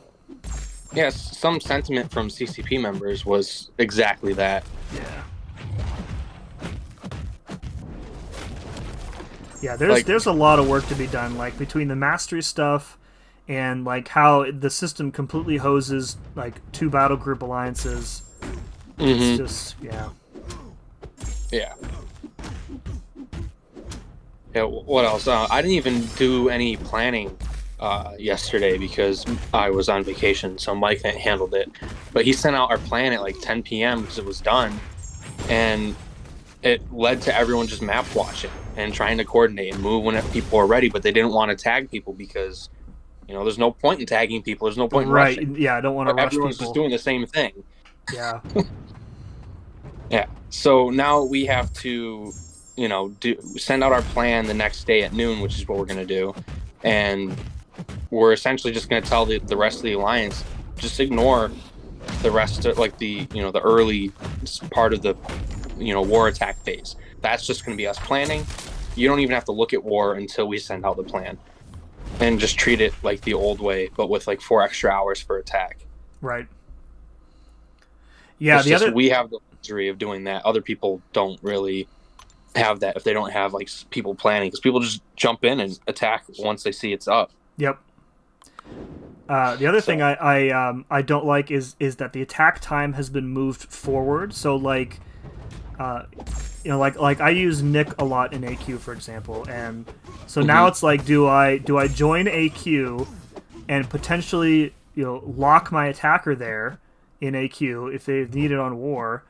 Yes, some sentiment from CCP members was exactly that. Yeah. Yeah, there's a lot of work to be done, like between the mastery stuff and like how the system completely hoses like 2 battle group alliances. It's just Yeah. Yeah. What else? I didn't even do any planning yesterday because I was on vacation, so Mike handled it. But he sent out our plan at like 10 p.m. because it was done, and it led to everyone just map watching and trying to coordinate and move when people are ready. But they didn't want to tag people because there's no point in tagging people. There's no point in rushing. Yeah, I don't want to rush Everyone's people. just doing the same thing. Yeah. Yeah. So now we have to, send out our plan the next day at noon, which is what we're going to do. And we're essentially just going to tell the rest of the alliance, just ignore the rest of like the early part of the, war attack phase. That's just going to be us planning. You don't even have to look at war until we send out the plan and just treat it like the old way, but with like 4 extra hours for attack. Right. Yeah. We have the luxury of doing that. Other people don't really have that if they don't have like people planning, because people just jump in and attack once they see it's up. Yep. The other thing I don't like is that the attack time has been moved forward. So like, like I use Nick a lot in AQ, for example, and so now it's like, do I join AQ and potentially lock my attacker there in AQ if they need it on war,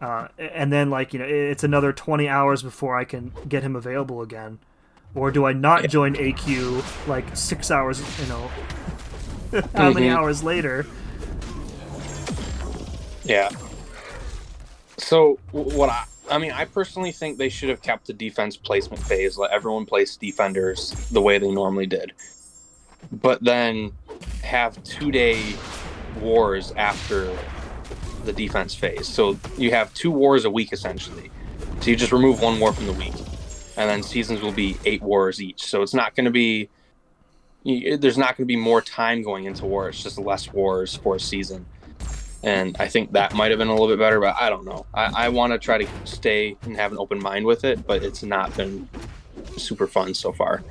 and then like it's another 20 hours before I can get him available again, or do I not join AQ like 6 hours, how many hours later? Yeah. So I personally think they should have kept the defense placement phase, let everyone place defenders the way they normally did, but then have 2-day wars after the defense phase. So you have 2 wars a week essentially. So you just remove 1 war from the week, and then seasons will be 8 wars each. So it's not going to be, there's not going to be more time going into war. It's just less wars for a season. And I think that might have been a little bit better, but I don't know. I want to try to stay and have an open mind with it, but it's not been super fun so far.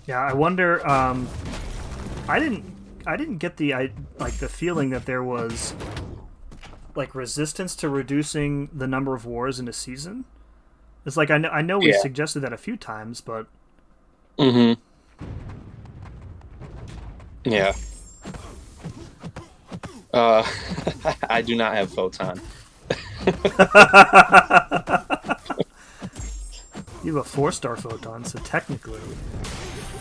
Yeah, I wonder. I didn't get the feeling that there was like resistance to reducing the number of wars in a season. It's like I know we suggested that a few times, but. Yeah. I do not have Photon. You have a 4-star Photon, so technically.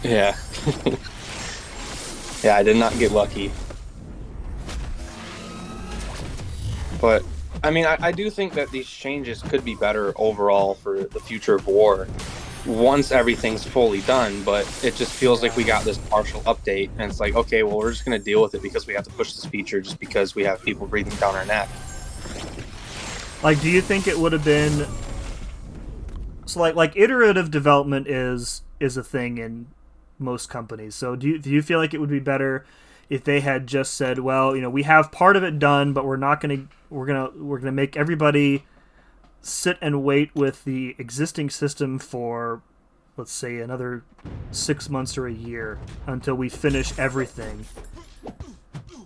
Yeah. Yeah, I did not get lucky. But, I mean, I do think that these changes could be better overall for the future of war once everything's fully done, but it just feels like we got this partial update, and it's like, okay, well, we're just going to deal with it because we have to push this feature just because we have people breathing down our neck. Like, do you think it would have been... So, like iterative development is a thing in most companies. So do you feel like it would be better if they had just said, well, we have part of it done, but we're gonna make everybody sit and wait with the existing system for let's say another 6 months or a year until we finish everything,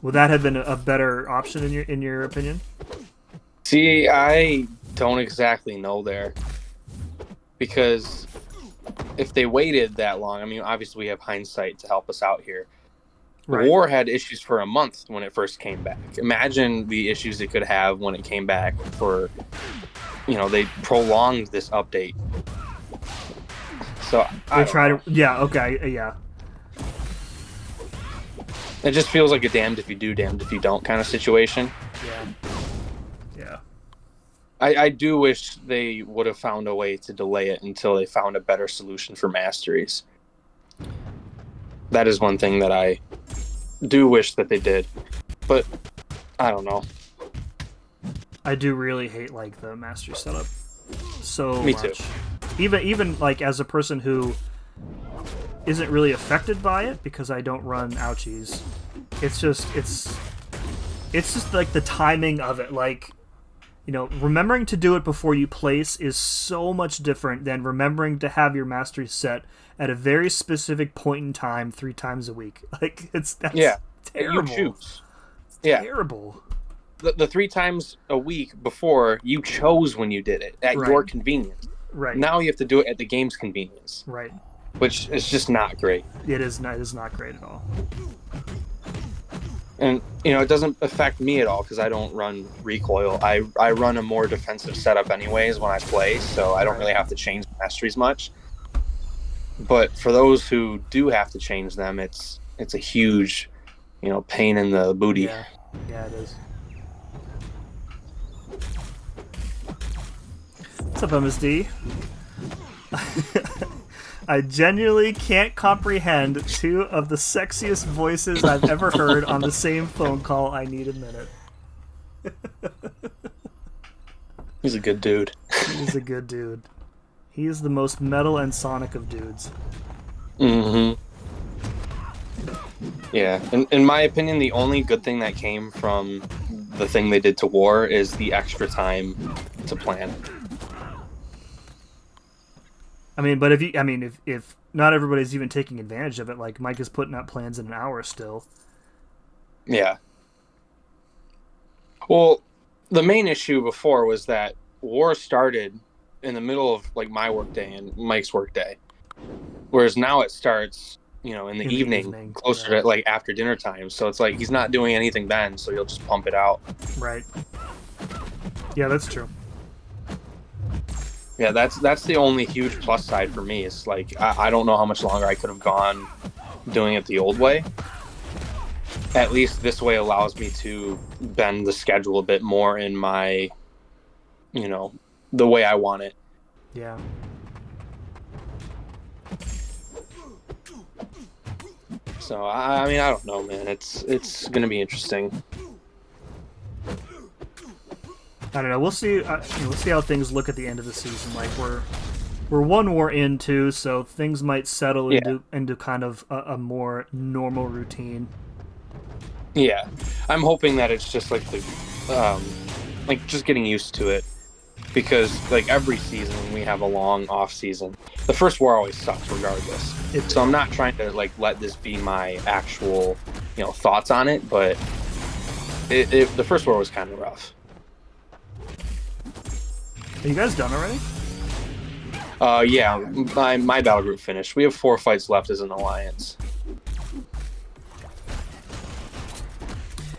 would that have been a better option in your opinion? See, I don't exactly know there, because if they waited that long, I mean, obviously we have hindsight to help us out here. Right. War had issues for a month when it first came back. Imagine the issues it could have when it came back for, they prolonged this update. So They try to, yeah, okay, yeah. It just feels like a damned if you do, damned if you don't kind of situation. Yeah. Yeah. I do wish they would have found a way to delay it until they found a better solution for Masteries. That is one thing that I do wish that they did. But I don't know. I do really hate like the Mastery setup so Me much. too. Even like as a person who isn't really affected by it because I don't run ouchies. It's just like the timing of it. Like, remembering to do it before you place is so much different than remembering to have your mastery set at a very specific point in time 3 times a week. Like that's terrible. You choose. Terrible. The 3 times a week before, you chose when you did it at your convenience. Right. Now you have to do it at the game's convenience. Right. Which is just not great. It is not great at all. And, it doesn't affect me at all because I don't run recoil. I run a more defensive setup anyways when I play, so I don't really have to change masteries much. But for those who do have to change them, it's a huge, pain in the booty. Yeah, it is. What's up, MSD? I genuinely can't comprehend 2 of the sexiest voices I've ever heard on the same phone call. I need a minute. He's a good dude. He's a good dude. He is the most metal and Sonic of dudes. Mm-hmm. Yeah, in my opinion, the only good thing that came from the thing they did to War is the extra time to plan. I mean, but if not everybody's even taking advantage of it, like Mike is putting out plans in an hour still. Yeah. Well, the main issue before was that War started in the middle of like my workday and Mike's workday, whereas now it starts, in the evening, closer to like after dinner time. So it's like he's not doing anything then, so you'll just pump it out. Right. Yeah, that's true. Yeah, that's the only huge plus side for me. It's like I don't know how much longer I could have gone doing it the old way. At least this way allows me to bend the schedule a bit more in my, the way I want it. Yeah. So I mean, I don't know, man. It's gonna be interesting. I don't know. We'll see. We'll see how things look at the end of the season. Like we're 1 war into, so things might settle into kind of a more normal routine. Yeah, I'm hoping that it's just like like just getting used to it, because like every season we have a long off season. The first war always sucks regardless. So I'm not trying to like let this be my actual thoughts on it, but the first war was kind of rough. Are you guys done already? Yeah, my battle group finished. We have 4 fights left as an alliance.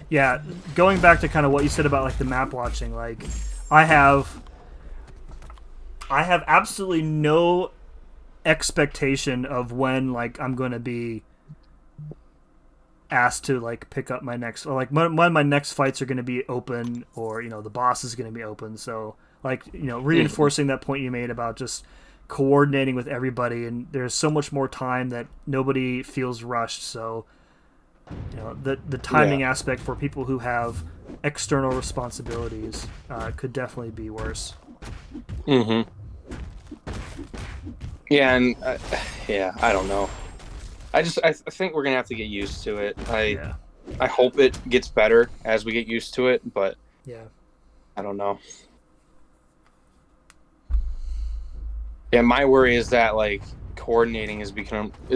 Yeah, going back to kind of what you said about like the map watching, like I have absolutely no expectation of when like I'm going to be asked to like pick up my next, or like when my next fights are going to be open, or the boss is going to be open. So like reinforcing that point you made about just coordinating with everybody, and there's so much more time that nobody feels rushed. So the timing aspect for people who have external responsibilities could definitely be worse. Mm-hmm. Yeah, and I don't know. I think we're gonna have to get used to it. I hope it gets better as we get used to it, but I don't know. Yeah, my worry is that like coordinating is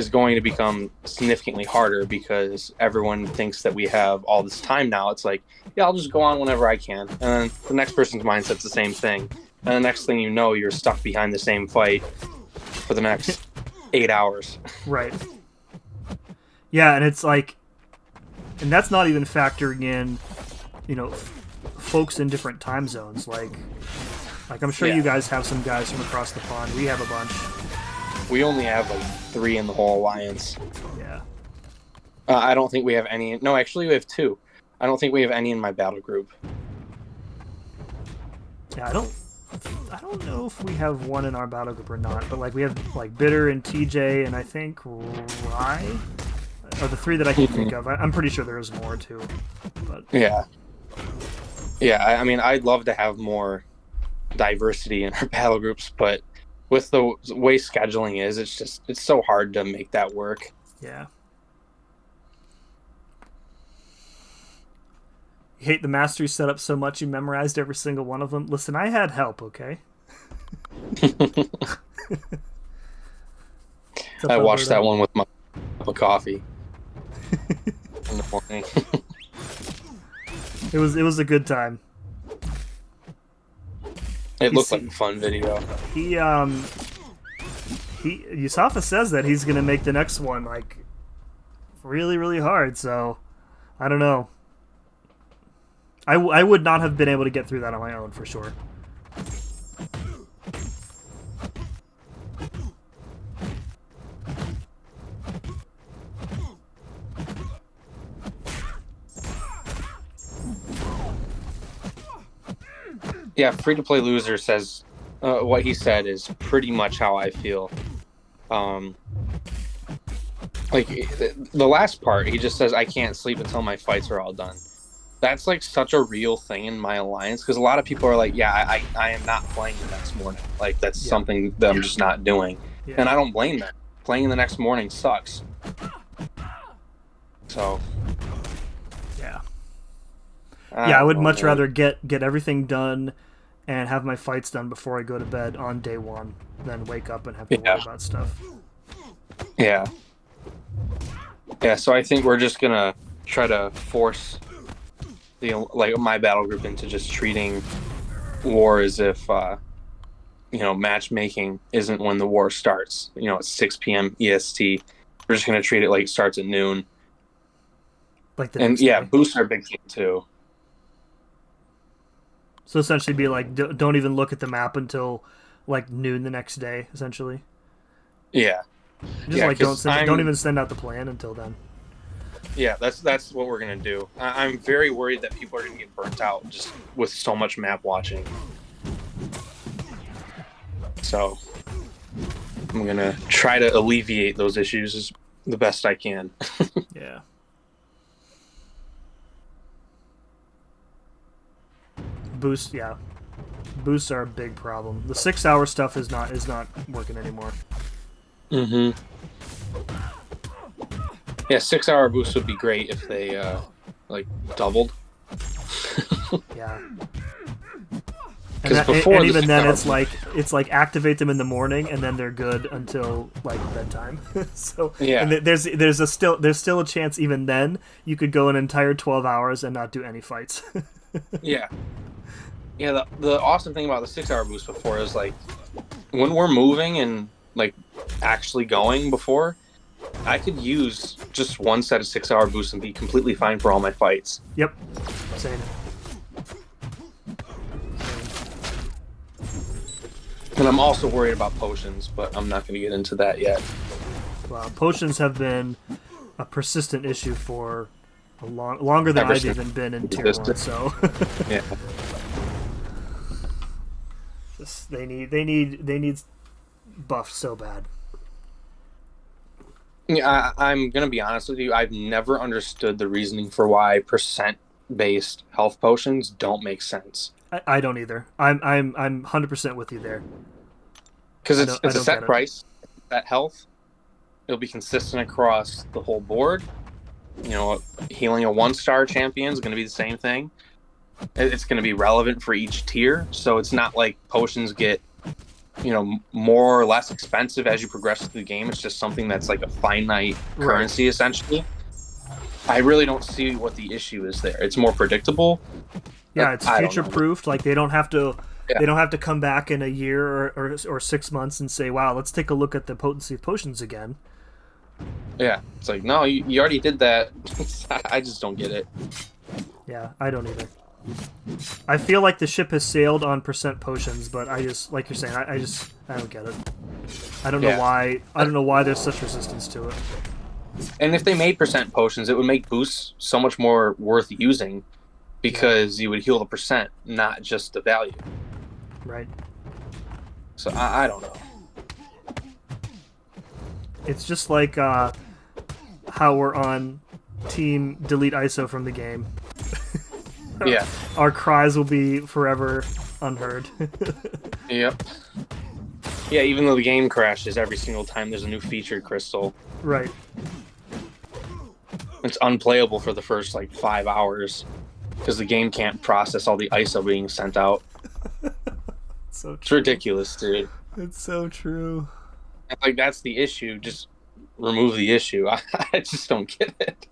going to become significantly harder because everyone thinks that we have all this time now. It's like, yeah, I'll just go on whenever I can, and then the next person's mindset's the same thing, and the next thing you know, you're stuck behind the same fight for the next 8 hours. Right. Yeah, and it's like, and that's not even factoring in, folks in different time zones. Like I'm sure you guys have some guys from across the pond. We have a bunch. We only have like 3 in the whole alliance. Yeah. I don't think we have any. No, actually, we have 2. I don't think we have any in my battle group. Yeah, I don't know if we have one in our battle group or not, but like we have like Bitter and TJ and I think Rye are the 3 that I can think of. I'm pretty sure there's more too. But yeah. I mean, I'd love to have more diversity in our battle groups, but with the way scheduling is, it's so hard to make that work. Yeah. You hate the Masteries setup so much you memorized every single one of them? Listen, I had help, okay? I watched that one with my cup of coffee in the morning. It was a good time. It looked like a fun video. Yusafa says that he's gonna make the next one like really, really hard, so I don't know. I would not have been able to get through that on my own for sure. Yeah, Free to Play Loser says what he said is pretty much how I feel. Like the last part, he just says, "I can't sleep until my fights are all done." That's like such a real thing in my alliance because a lot of people are like, "Yeah, I am not playing the next morning. Like that's something that I'm just not doing," and I don't blame them. Playing the next morning sucks. So. I would much rather get everything done and have my fights done before I go to bed on day 1 than wake up and have to worry about stuff. Yeah. Yeah, so I think we're just gonna try to force my battle group into just treating war as if matchmaking isn't when the war starts. It's 6 p.m. EST. We're just gonna treat it like it starts at noon. Like the next day. Boosts are a big thing too. So essentially be like, don't even look at the map until like noon the next day, essentially. Yeah. Don't even send out the plan until then. Yeah, that's what we're going to do. I'm very worried that people are going to get burnt out just with so much map watching. So I'm going to try to alleviate those issues the best I can. Yeah. Boosts are a big problem. The 6-hour stuff is not working anymore. Mm-hmm. Yeah, 6-hour boosts would be great if they doubled. Yeah. And even then, it's like activate them in the morning, and then they're good until like bedtime. So yeah, and there's still a chance even then you could go an entire 12 hours and not do any fights. Yeah. Yeah, the awesome thing about the 6-hour boost before is like when we're moving and like actually going before, I could use just one set of 6-hour boosts and be completely fine for all my fights. Yep. Same. And I'm also worried about potions, but I'm not going to get into that yet. Well, potions have been a persistent issue for a longer than I've even been in tier 1, so yeah. They need buff so bad. Yeah, I'm gonna be honest with you. I've never understood the reasoning for why percent-based health potions don't make sense. I don't either. I'm 100% with you there. Because it's a set price. That health, it'll be consistent across the whole board. Healing a 1-star champion is going to be the same thing. It's going to be relevant for each tier, so it's not like potions get more or less expensive as you progress through the game. It's just something that's like a finite Right. currency essentially. I really don't see what the issue is there. It's more predictable. Yeah, it's I don't future know. proofed. Like they don't have to. Yeah. They don't have to come back in a year or 6 months and say, "Wow, let's take a look at the potency of potions again." Yeah, it's like, no, you already did that. I just don't get it. Yeah, I don't either. I feel like the ship has sailed on percent potions, but I just, like you're saying, I don't get it. I don't know Yeah. why. I don't know why there's such resistance to it. And if they made percent potions, it would make boosts so much more worth using because you would heal the percent, not just the value. Right. So I don't know. It's just like how we're on team delete ISO from the game. Yeah. Our cries will be forever unheard. Yep. Yeah, even though the game crashes every single time there's a new featured crystal. Right. It's unplayable for the first like 5 hours because the game can't process all the ISO being sent out. So It's true. ridiculous, dude. It's so true. Like that's the issue. Just remove the issue. I just don't get it.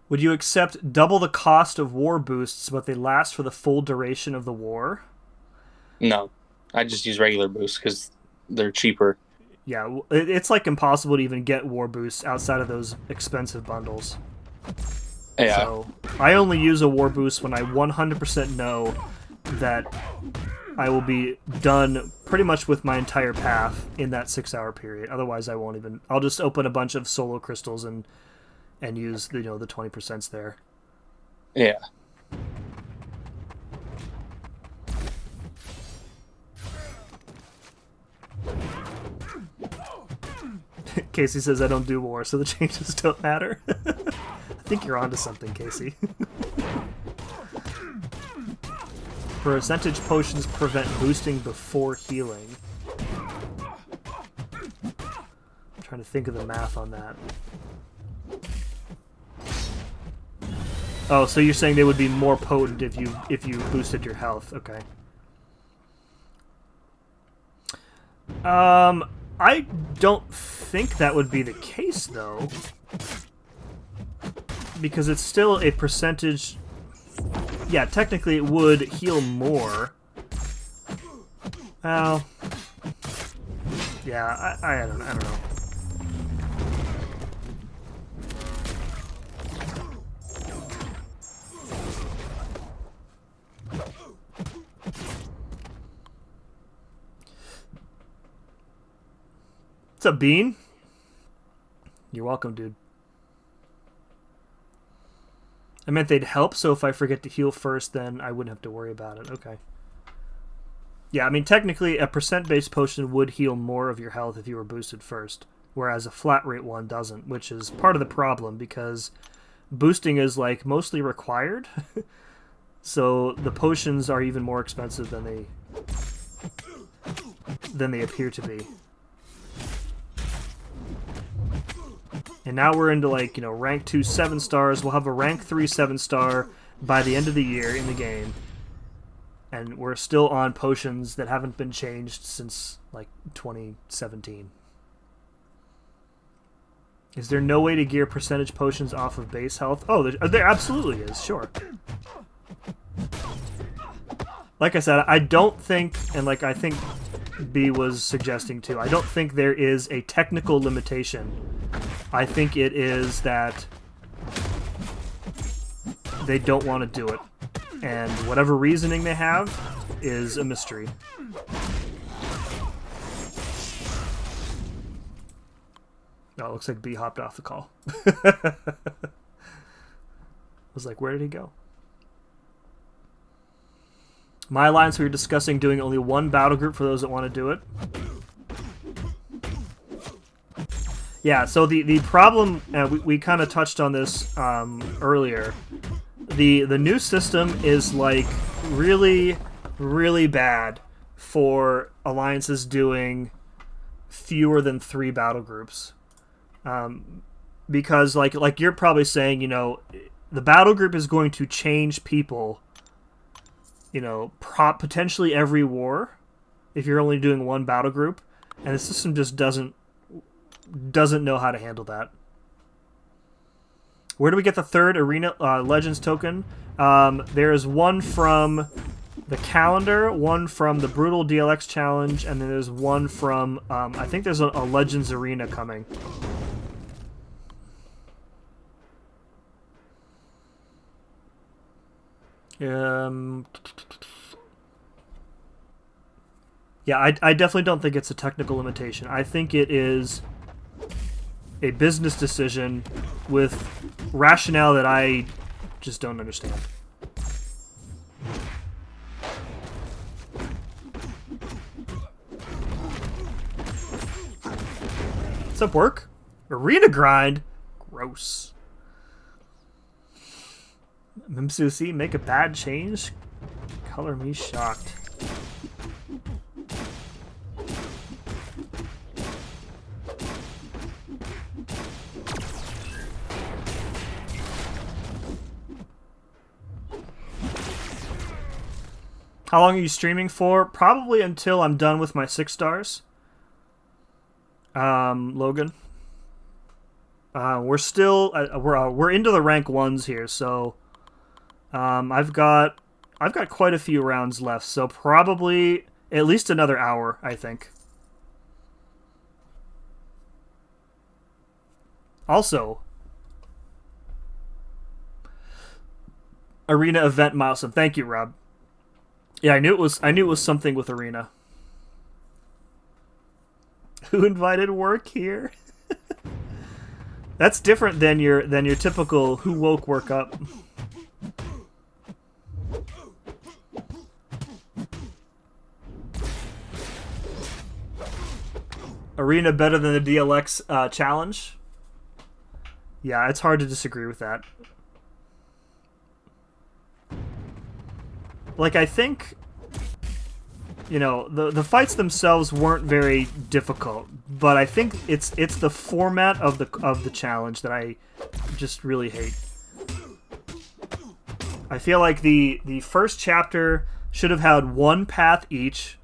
Would you accept double the cost of war boosts, but they last for the full duration of the war? No, I just use regular boosts because they're cheaper. Yeah, it's like impossible to even get war boosts outside of those expensive bundles. Yeah. So I only use a war boost when I 100% know that I will be done pretty much with my entire path in that 6-hour period. Otherwise, I won't even. I'll just open a bunch of solo crystals and use the 20% there. Yeah. Casey says I don't do war, so the changes don't matter. I think you're onto something, Casey. Percentage potions prevent boosting before healing. I'm trying to think of the math on that. Oh, so you're saying they would be more potent if you boosted your health? Okay. I don't think that would be the case though, because it's still a percentage. Yeah, technically it would heal more. Well, yeah, I don't know. What's up, Bean? You're welcome, dude. I meant they'd help, so if I forget to heal first, then I wouldn't have to worry about it. Okay. Yeah, I mean, technically, a percent-based potion would heal more of your health if you were boosted first, whereas a flat rate one doesn't, which is part of the problem, because boosting is, like, mostly required, so the potions are even more expensive than they appear to be. And now we're into, like, rank 2 7 stars. We'll have a rank 3 7 star by the end of the year in the game. And we're still on potions that haven't been changed since, like, 2017. Is there no way to gear percentage potions off of base health? Oh, there absolutely is, sure. Like I said, I don't think, and like I think B was suggesting too, I don't think there is a technical limitation. I think it is that they don't want to do it. And whatever reasoning they have is a mystery. Oh, it looks like B hopped off the call. I was like, where did he go? My alliance, we were discussing doing only one battle group for those that want to do it. Yeah, so the problem, we kind of touched on this earlier. The new system is like really, really bad for alliances doing fewer than 3 battle groups. Because like you're probably saying, the battle group is going to change people, potentially every war. if you're only doing one battle group, and the system just doesn't know how to handle that. Where do we get the third Arena Legends token? There is one from the calendar, one from the Brutal DLX Challenge, and then there's one from, I think there's a Legends Arena coming. Yeah, I definitely don't think it's a technical limitation. I think it is a business decision with rationale that I just don't understand. What's up, work? Arena grind? Gross. Mimsusi, make a bad change? Color me shocked. How long are you streaming for? Probably until I'm done with my 6 stars. Logan. We're still we're into the rank 1s here, so I've got quite a few rounds left, so probably at least another hour, I think. Also, Arena event milestone. Thank you, Rob. Yeah, I knew it was something with Arena. Who invited work here? That's different than your typical who woke work up. Arena better than the DLX challenge? Yeah, it's hard to disagree with that. Like, I think, you know, the fights themselves weren't very difficult, but I think it's the format of the challenge that I just really hate. I feel like the first chapter should have had one path each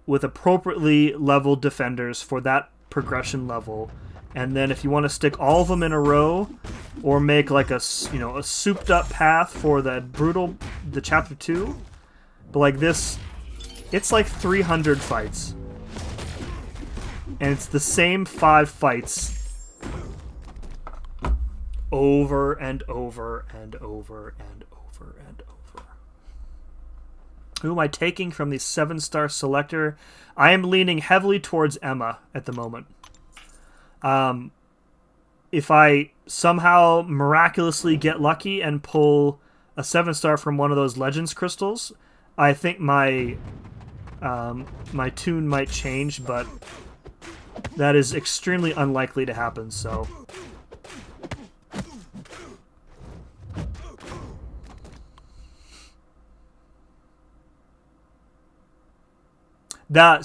with appropriately leveled defenders for that progression level, and then if you want to stick all of them in a row, or make like a souped up path for the chapter 2. But like this, it's like 300 fights. And it's the same 5 fights over and over and over and over and over. Who am I taking from the 7-star selector? I am leaning heavily towards Emma at the moment. If I somehow miraculously get lucky and pull a 7-star from one of those Legends crystals, I think my tune might change, but that is extremely unlikely to happen, so. That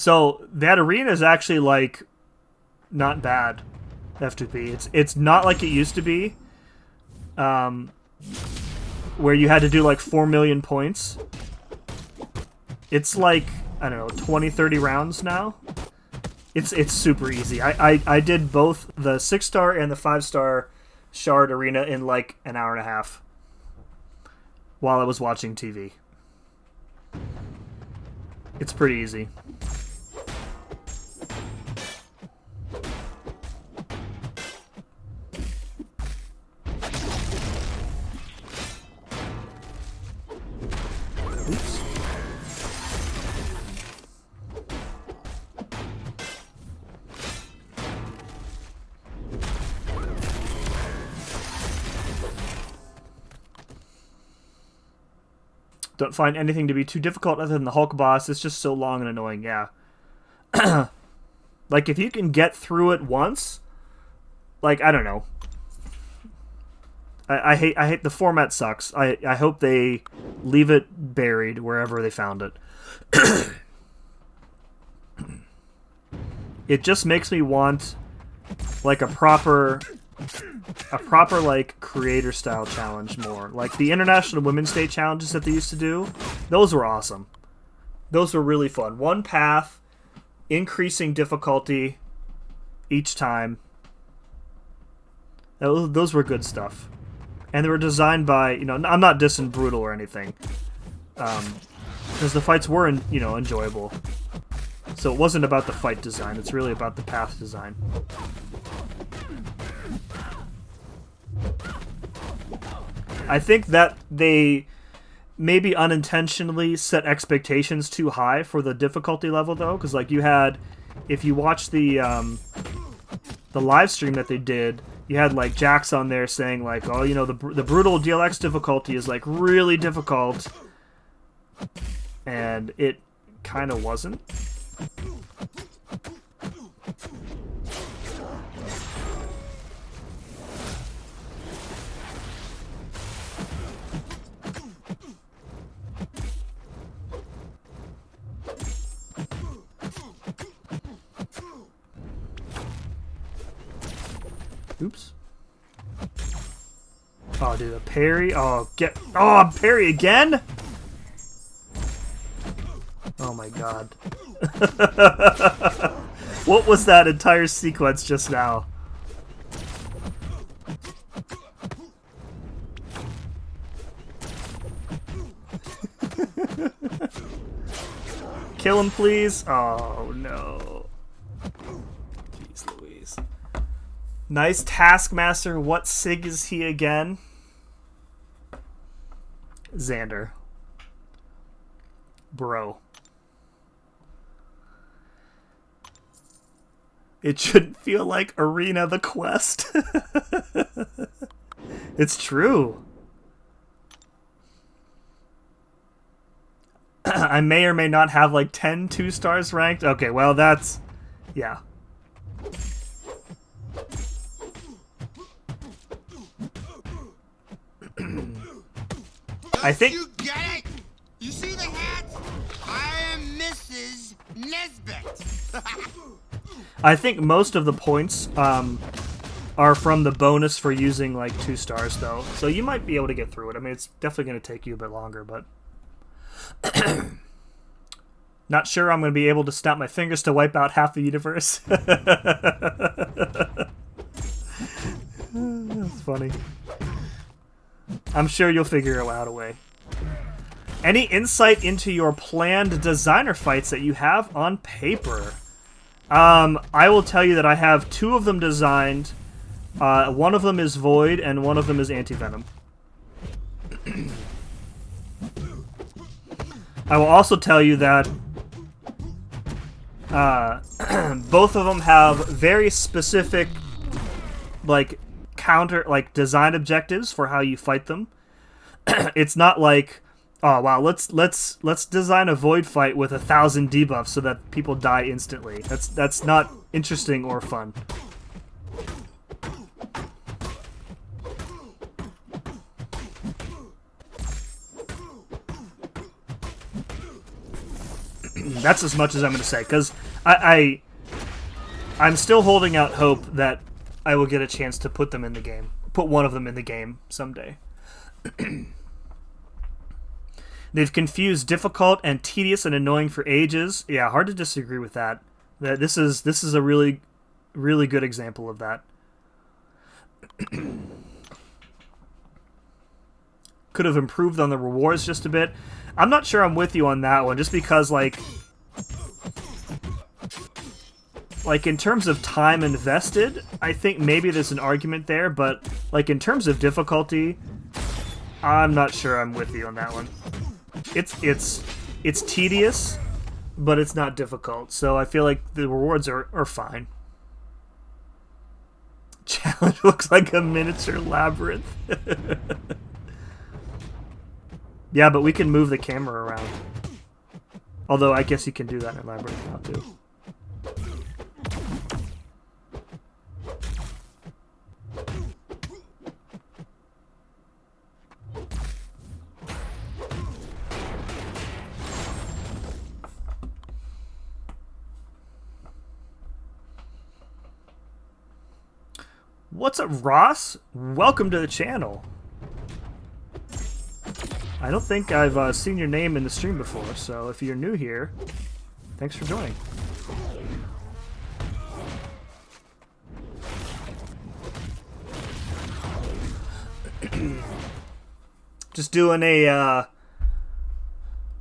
arena is actually, like, not bad, F2P. It's not like it used to be, where you had to do, like, 4 million points. It's like, I don't know, 20, 30 rounds now. It's super easy. I did both the 6-star and the 5-star shard arena in like an hour and a half while I was watching TV. It's pretty easy. Oops. Don't find anything to be too difficult other than the Hulk boss. It's just so long and annoying, yeah. Like, if you can get through it once, like, I don't know. I hate the format sucks. I hope they leave it buried wherever they found it. It just makes me want like a proper like creator style challenge more. Like the International Women's Day challenges that they used to do, those were awesome. Those were really fun. One path, increasing difficulty each time. Those were good stuff. And they were designed by, I'm not dissing Brutal or anything. Because the fights were, enjoyable. So it wasn't about the fight design, it's really about the path design. I think that they maybe unintentionally set expectations too high for the difficulty level, though, because like if you watch the live stream that they did, you had like Jax on there saying like, oh, the Brutal DLX difficulty is like really difficult, and it kind of wasn't. Oops. Oh, dude, a parry. Oh, parry again? Oh my god. What was that entire sequence just now? Kill him, please. Oh, no. Jeez Louise. Nice Taskmaster. What sig is he again? Xander. Bro. It shouldn't feel like Arena the Quest. It's true. I may or may not have like 10 2-stars ranked. Okay, well that's... yeah. I think... You get it? You see the hat? I am Mrs. Nesbit. I think most of the points are from the bonus for using like 2 stars, though. So you might be able to get through it. I mean, it's definitely going to take you a bit longer, but... not sure I'm going to be able to snap my fingers to wipe out half the universe. That's funny. I'm sure you'll figure out a way. Any insight into your planned designer fights that you have on paper? I will tell you that I have 2 of them designed. One of them is Void, and one of them is Anti-Venom. I will also tell you that both of them have very specific, like, design objectives for how you fight them. It's not like, oh wow, let's design a Void fight with 1,000 debuffs so that people die instantly. That's not interesting or fun. That's as much as I'm going to say, because I'm still holding out hope that I will get a chance to put them in the game. Put one of them in the game someday. They've confused difficult and tedious and annoying for ages. Yeah, hard to disagree with that. This is a really, really good example of that. Could have improved on the rewards just a bit. I'm not sure I'm with you on that one, just because, like in terms of time invested, I think maybe there's an argument there, but, like, in terms of difficulty, I'm not sure I'm with you on that one. It's tedious, but it's not difficult, so I feel like the rewards are fine. Challenge looks like a miniature labyrinth. Yeah, but we can move the camera around. Although I guess you can do that in Labyrinth now, too. What's up, Ross? Welcome to the channel. I don't think I've seen your name in the stream before, so if you're new here, thanks for joining. Just doing a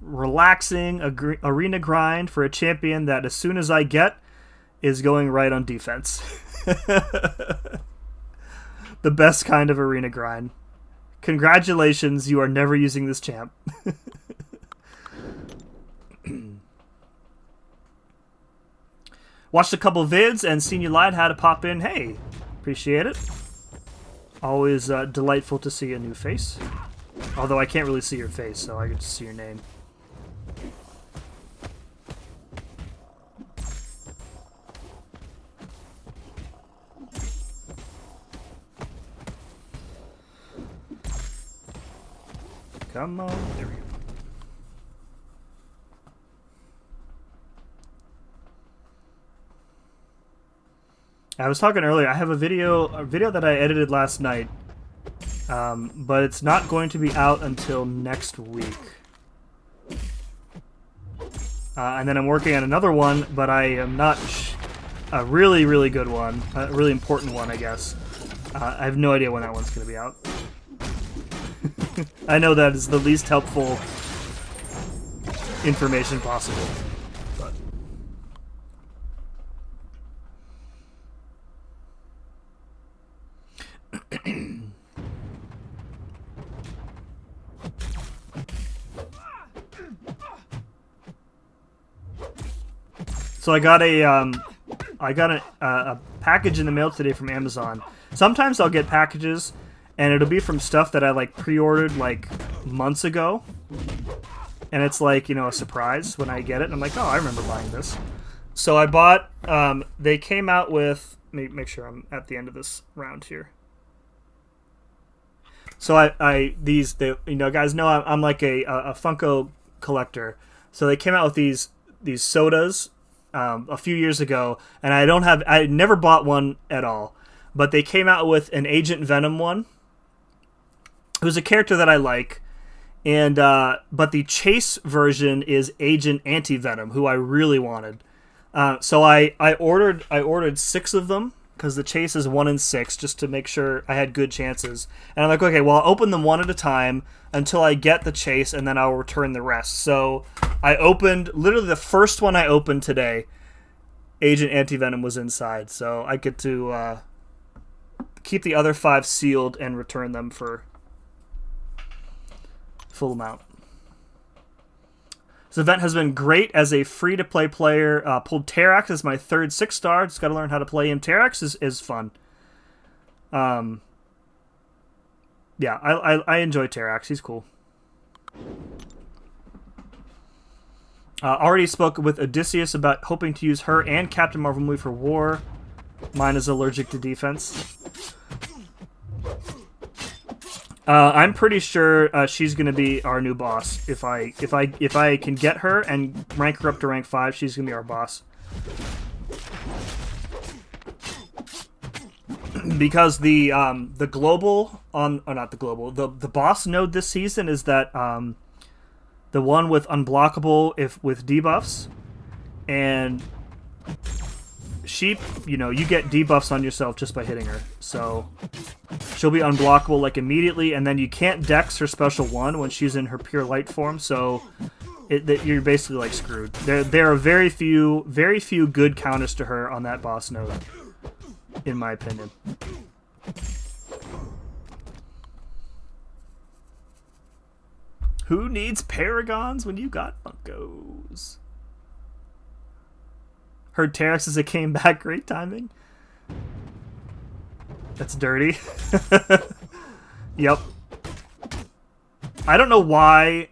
relaxing arena grind for a champion that as soon as I get is going right on defense. The best kind of arena grind. Congratulations, you are never using this champ. Watched a couple vids and seen you live, had to pop in. Hey, appreciate it. Always delightful to see a new face. Although I can't really see your face, so I get to see your name. Come on. There we go. I was talking earlier. I have a video that I edited last night, but it's not going to be out until next week. And then I'm working on another one, but I am not a really, really good one, a really important one, I guess. I have no idea when that one's going to be out. I know that is the least helpful information possible. But so I got a package in the mail today from Amazon. Sometimes I'll get packages and it'll be from stuff that I like pre-ordered like months ago, and it's like, you know, a surprise when I get it and I'm like, oh, I remember buying this. So I bought they came out with, make sure I'm at the end of this round here. So these you know, guys know I'm like a Funko collector. So they came out with these sodas a few years ago, and I never bought one at all, but they came out with an Agent Venom one, who's a character that I like, and but the Chase version is Agent Anti-Venom, who I really wanted. So I ordered 6 of them, because the Chase is 1 in 6, just to make sure I had good chances. And I'm like, okay, well, I'll open them one at a time until I get the Chase, and then I'll return the rest. So I opened, literally the first one I opened today, Agent Anti-Venom was inside. So I get to keep the other 5 sealed and return them for full amount. This event has been great as a free-to-play player. Pulled Terax as my 3rd 6-star. Just got to learn how to play him. Terax is fun. Yeah, I enjoy Terax. He's cool. Already spoke with Odysseus about hoping to use her and Captain Marvel movie for war. Mine is allergic to defense. I'm pretty sure she's gonna be our new boss. If I can get her and rank her up to rank 5, she's gonna be our boss. Because the global the boss node this season is that the one with unblockable with debuffs, and she, you know, you get debuffs on yourself just by hitting her. So she'll be unblockable like immediately, and then you can't dex her special 1 when she's in her pure light form. So you're basically like screwed. There are very few good counters to her on that boss node, in my opinion. Who needs paragons when you got Funkos? Heard Terax as it came back. Great timing. That's dirty. Yep. I don't know why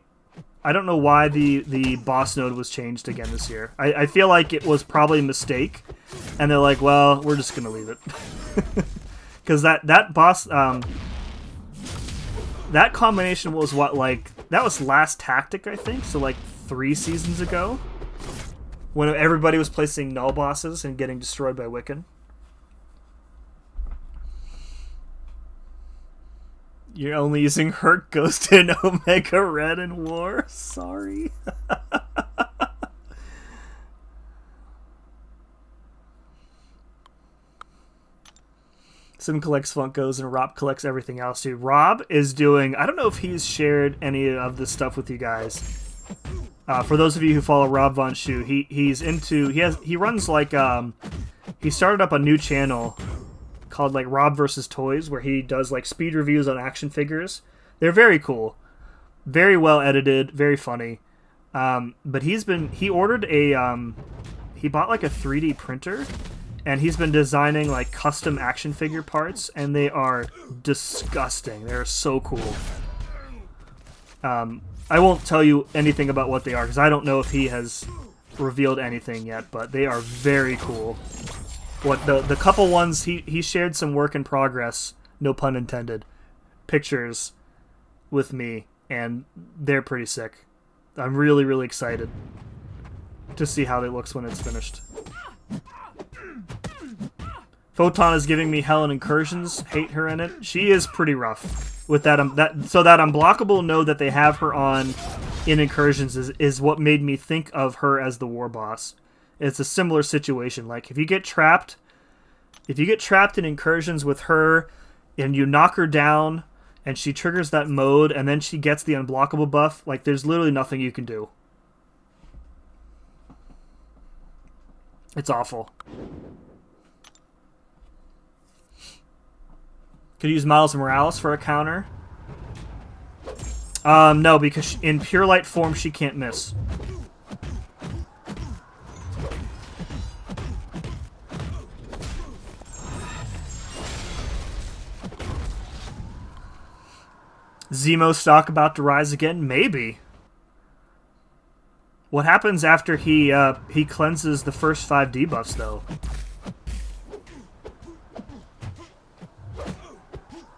the boss node was changed again this year. I feel like it was probably a mistake, and they're like, well, we're just gonna leave it. Because that boss that combination was that was Last Tactic, I think, so like 3 seasons ago, when everybody was placing null bosses and getting destroyed by Wiccan. You're only using Herc, Ghost, and Omega Red in War? Sorry. Sim collects Funkos and Rob collects everything else, dude. Rob is doing. I don't know if he's shared any of this stuff with you guys. For those of you who follow Rob Von Schu, he runs like he started up a new channel called like Rob versus Toys, where he does like speed reviews on action figures. They're very cool, very well edited, very funny. But he ordered he bought like a 3D printer, and he's been designing like custom action figure parts, and they are disgusting. They're so cool. I won't tell you anything about what they are because I don't know if he has revealed anything yet, but they are very cool. What the couple ones he shared some work in progress, no pun intended, pictures with me, and they're pretty sick. I'm really, really excited to see how it looks when it's finished. Photon is giving me hell in Incursions. Hate her in it. She is pretty rough. With that, so that Unblockable node that they have her on in Incursions is what made me think of her as the war boss. It's a similar situation. Like if you get trapped in Incursions with her, and you knock her down, and she triggers that mode, and then she gets the Unblockable buff, like there's literally nothing you can do. It's awful. Could use Miles Morales for a counter. No, because in Pure Light form she can't miss. Zemo stock about to rise again? Maybe. What happens after he cleanses the first 5 debuffs, though?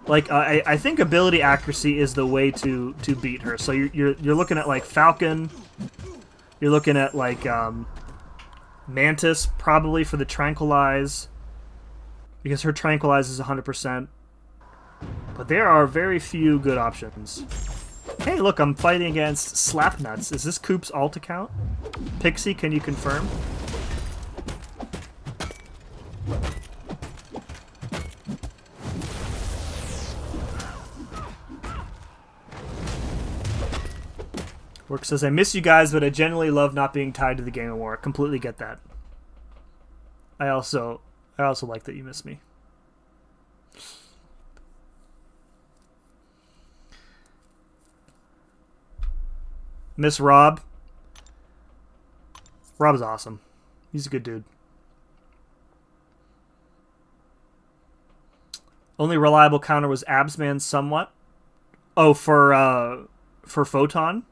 Like, I think ability accuracy is the way to beat her. So you're looking at, like, Falcon. You're looking at, like, Mantis, probably, for the Tranquilize. Because her Tranquilize is 100%. But there are very few good options. Hey, look, I'm fighting against Slapnuts. Is this Coop's alt account? Pixie, can you confirm? Work says, I miss you guys, but I genuinely love not being tied to the Game of War. I completely get that. I also like that you miss me. Miss Rob. Rob's awesome. He's a good dude. Only reliable counter was Absman somewhat. Oh, for Photon?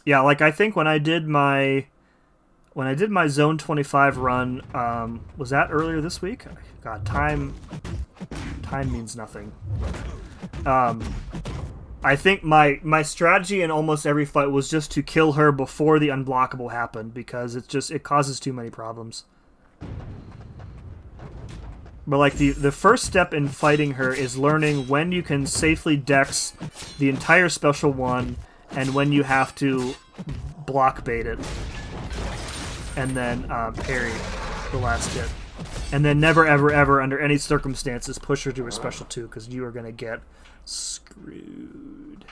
Yeah, like I think when I did my Zone 25 run, was that earlier this week? God, time means nothing. I think my strategy in almost every fight was just to kill her before the Unblockable happened, because it causes too many problems. But like the first step in fighting her is learning when you can safely dex the entire special one and when you have to block bait it and then parry the last hit. And then never, ever, ever, under any circumstances, push her to her special 2, because you are going to get screwed.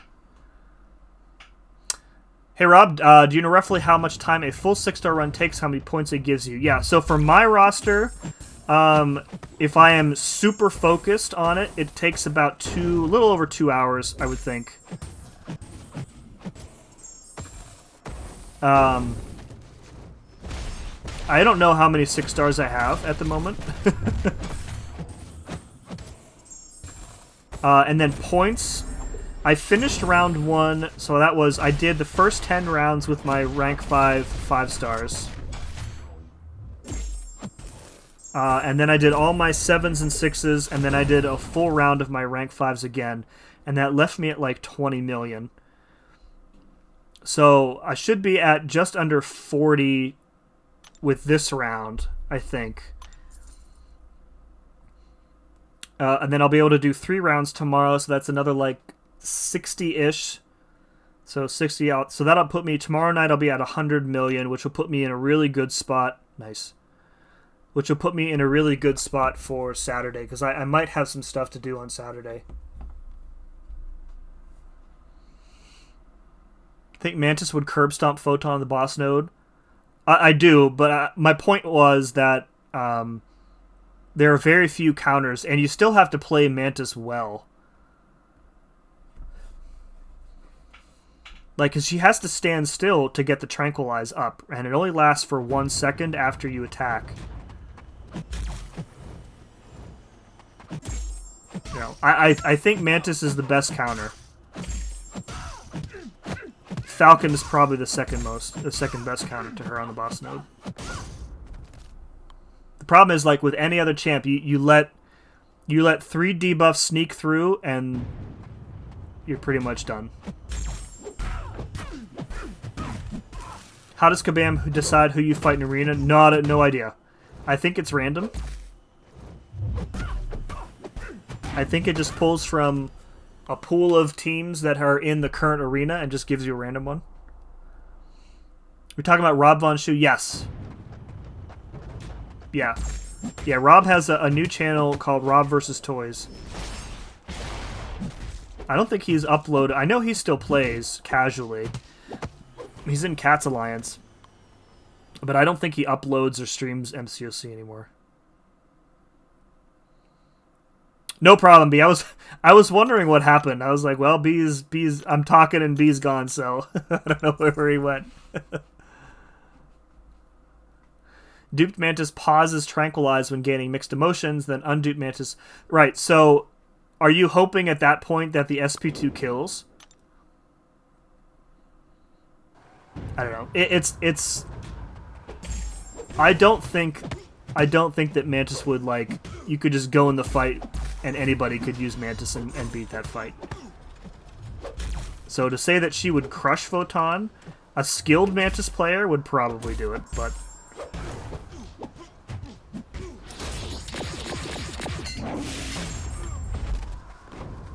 Hey, Rob, do you know roughly how much time a full 6-star run takes, how many points it gives you? Yeah, so for my roster, if I am super focused on it, it takes about a little over 2 hours, I would think. I don't know how many 6 stars I have at the moment. And then points. I finished round 1, so that was, I did the first 10 rounds with my rank 5 stars. And then I did all my 7s and 6s, and then I did a full round of my rank 5s again. And that left me at like 20 million. So I should be at just under 40 with this round, I think. And then I'll be able to do 3 rounds tomorrow, so that's another like 60-ish. So 60 out. So that'll put me, tomorrow night I'll be at 100 million, which will put me in a really good spot. Nice. which will put me in a really good spot for Saturday, because I might have some stuff to do on Saturday. Think Mantis would curb stomp Photon on the boss node? I do, but my point was that there are very few counters, and you still have to play Mantis well. Like, because she has to stand still to get the Tranquilize up, and it only lasts for 1 second after you attack. You know, I think Mantis is the best counter. Falcon is probably the second best counter to her on the boss node. The problem is, like with any other champ, you let 3 debuffs sneak through, and you're pretty much done. How does Kabam decide who you fight in arena? No idea. I think it's random. I think it just pulls from a pool of teams that are in the current arena and just gives you a random one. We're talking about Rob Von Schu? Yes. Yeah. Yeah, Rob has a new channel called Rob vs. Toys. I don't think he's uploaded... I know he still plays casually. He's in Cats Alliance. But I don't think he uploads or streams MCOC anymore. No problem, B. I was wondering what happened. I was like, well, B's I'm talking and B's gone, so I don't know where he went. Duped Mantis pauses Tranquilize when gaining mixed emotions, then unduped Mantis... Right, so are you hoping at that point that the SP2 kills? I don't know. It's I don't think that Mantis would, like, you could just go in the fight and anybody could use Mantis and beat that fight. So to say that she would crush Photon, a skilled Mantis player would probably do it, but...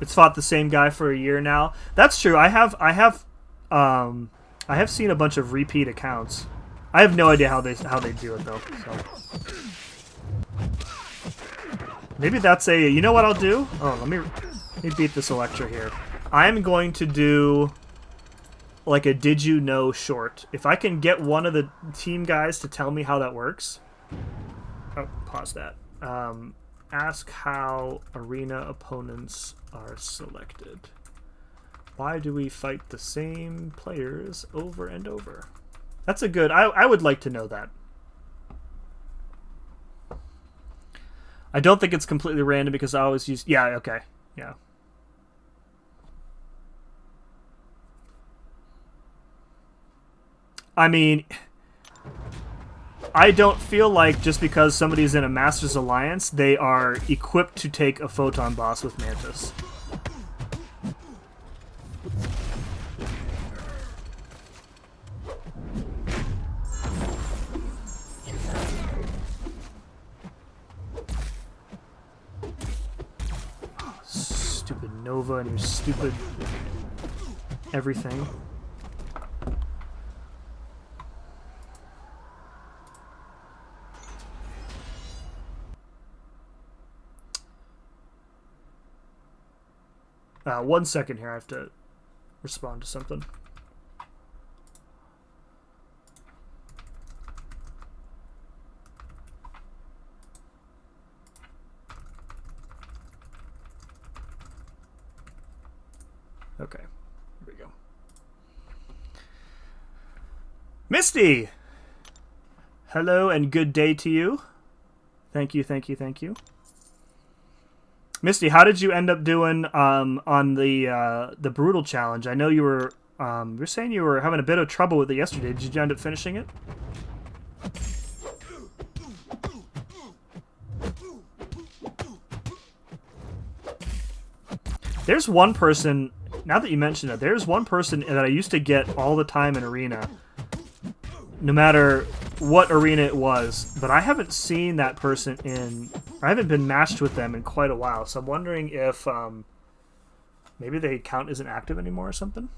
It's fought the same guy for a year now. That's true. I have seen a bunch of repeat accounts. I have no idea how they do it though. So. Maybe that's a... You know what I'll do? Oh, let me beat this Electra here. I'm going to do like a Did You Know short. If I can get one of the team guys to tell me how that works. Oh, pause that. Ask how arena opponents are selected. Why do we fight the same players over and over? That's a good... I would like to know that. I don't think it's completely random because I always use... Yeah, okay. Yeah. I mean... I don't feel like just because somebody's in a Masters Alliance, they are equipped to take a Photon boss with Mantis. Stupid Nova and your stupid everything. One second here, I have to respond to something. Okay, here we go. Misty! Hello and good day to you. Thank you, thank you, thank you. Misty, how did you end up doing on the brutal challenge? I know you were you're saying you were having a bit of trouble with it yesterday. Did you end up finishing it? There's one person, now that you mention it, there's one person that I used to get all the time in arena, no matter what arena it was, but I haven't seen that person I haven't been matched with them in quite a while, so I'm wondering if maybe the account isn't active anymore or something.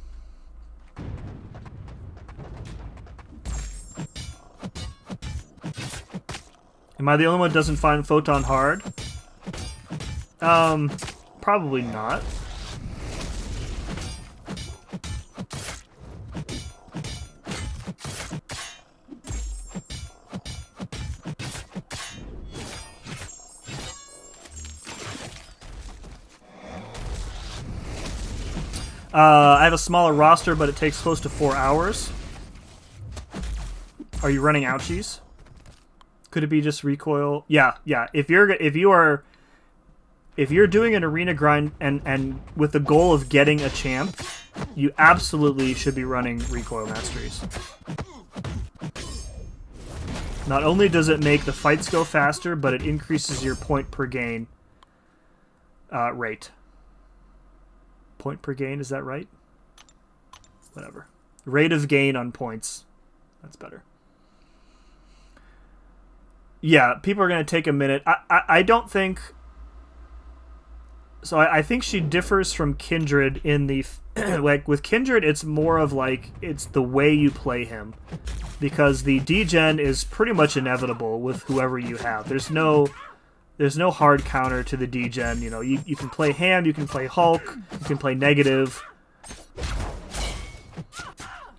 Am I the only one who doesn't find Photon hard? Probably not. I have a smaller roster, but it takes close to 4 hours. Are you running ouchies? Could it be just recoil? Yeah. If you're doing an arena grind and with the goal of getting a champ, you absolutely should be running recoil masteries. Not only does it make the fights go faster, but it increases your point per gain rate. Point per gain, is that right? Whatever. Rate of gain on points. That's better. Yeah, people are going to take a minute. I don't think... So I think she differs from Kindred in the... like, with Kindred, it's more of like, it's the way you play him. Because the degen is pretty much inevitable with whoever you have. There's no hard counter to the degen. You know, you can play Ham, you can play Hulk, you can play Negative.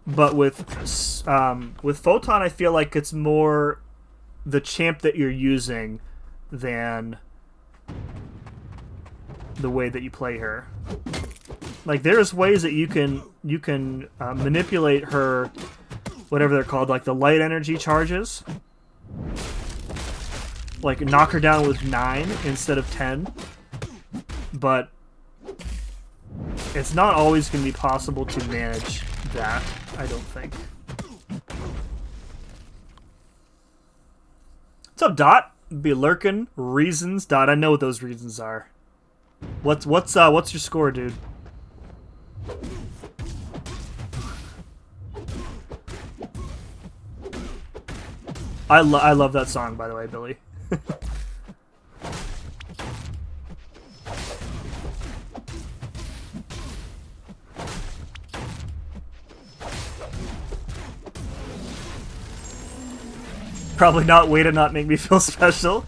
But with Photon, I feel like it's more the champ that you're using than the way that you play her. Like, there's ways that you can manipulate her, whatever they're called, like the light energy charges. Like, knock her down with 9 instead of 10. But it's not always going to be possible to manage that, I don't think. What's up, Dot? Be lurking reasons, Dot. I know what those reasons are. What's your score, dude? I love that song, by the way, Billy. Probably not. Way to not make me feel special.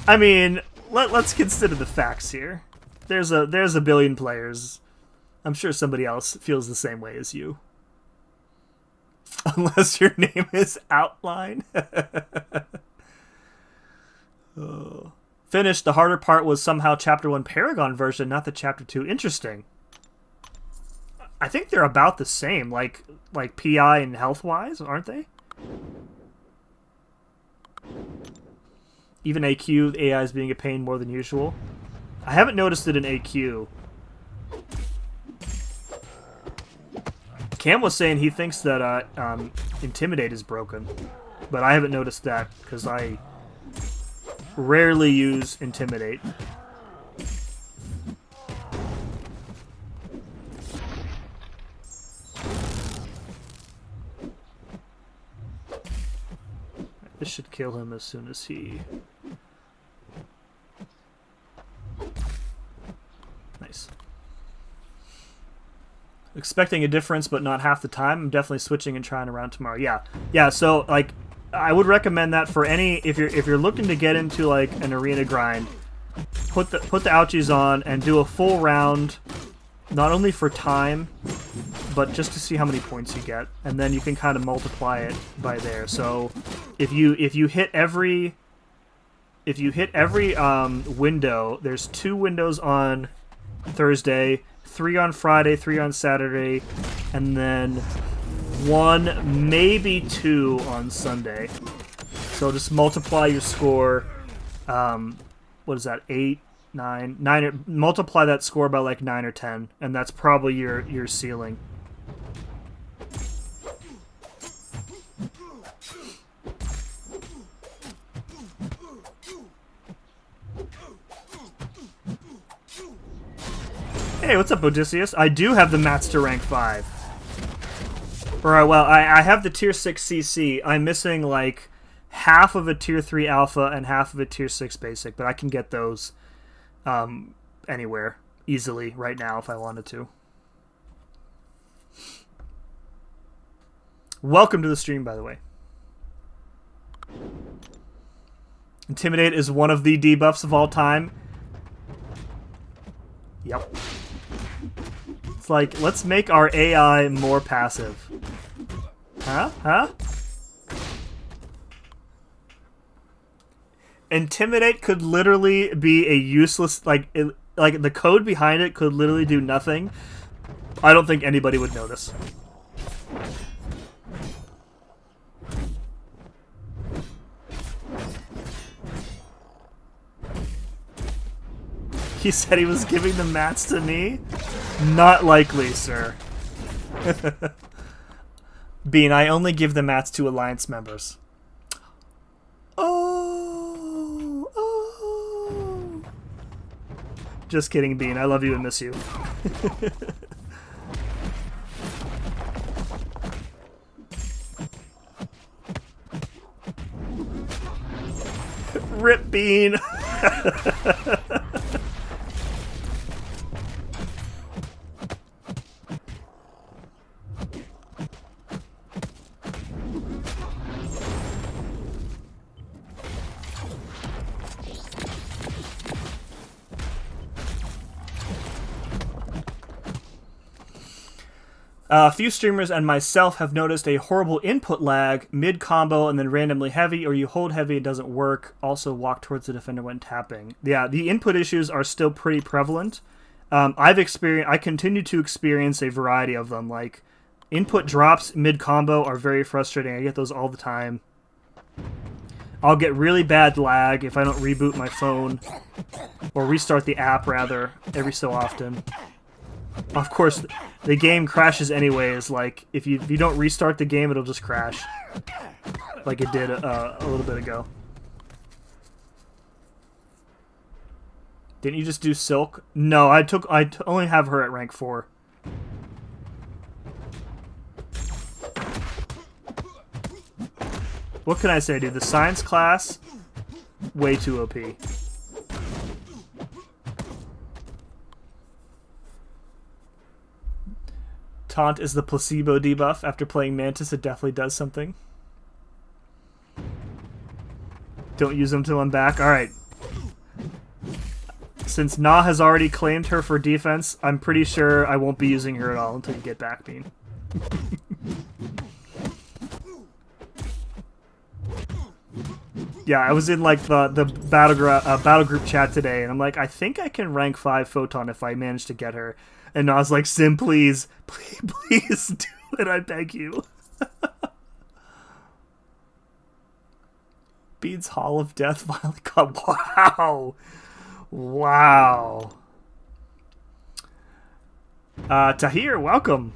I mean, let's consider the facts here. There's a billion players. I'm sure somebody else feels the same way as you. Unless your name is Outline. Oh. Finished. The harder part was somehow Chapter 1 Paragon version, not the Chapter 2. Interesting. I think they're about the same, like PI and health-wise, aren't they? Even AQ, the AI is being a pain more than usual. I haven't noticed it in AQ. Cam was saying he thinks that Intimidate is broken, but I haven't noticed that because I rarely use Intimidate. This should kill him as soon as he... Nice. Expecting a difference, but not half the time. I'm definitely switching and trying around tomorrow. Yeah. So like, I would recommend that for any if you're looking to get into like an arena grind, put the ouchies on and do a full round, not only for time, but just to see how many points you get, and then you can kind of multiply it by there. So if you hit every window, there's 2 windows on Thursday, 3 on Friday, 3 on Saturday, and then 1, maybe 2 on Sunday. So just multiply your score. What is that? 8, 9. Multiply that score by like 9 or 10, and that's probably your ceiling. Hey, what's up, Odysseus? I do have the mats to rank 5. Alright, well, I have the tier 6 CC. I'm missing, like, half of a tier 3 alpha and half of a tier 6 basic, but I can get those anywhere easily right now if I wanted to. Welcome to the stream, by the way. Intimidate is one of the debuffs of all time. Yep. It's like, let's make our AI more passive. Huh? Intimidate could literally be a useless, like the code behind it could literally do nothing. I don't think anybody would notice. He said he was giving the mats to me? Not likely, sir. Bean, I only give the mats to Alliance members. Oh. Just kidding, Bean. I love you and miss you. Rip Bean. A few streamers and myself have noticed a horrible input lag mid-combo and then randomly heavy, or you hold heavy, it doesn't work. Also walk towards the defender when tapping. Yeah, the input issues are still pretty prevalent. I continue to experience a variety of them. Like, input drops mid-combo are very frustrating. I get those all the time. I'll get really bad lag if I don't reboot my phone, or restart the app, rather, every so often. Of course, the game crashes anyways. Like, if you don't restart the game, it'll just crash. Like it did a little bit ago. Didn't you just do Silk? No, I only have her at rank 4. What can I say, dude? The science class, way too OP. Taunt is the placebo debuff. After playing Mantis, it definitely does something. Don't use them till I'm back. Alright. Since Na has already claimed her for defense, I'm pretty sure I won't be using her at all until you get back, Bean. Yeah, I was in like the battle group chat today, and I'm like, I think I can rank 5 Photon if I manage to get her. And I was like, Sim, please do it, I beg you. Bean's Hall of Death finally got... Wow. Tahir, welcome.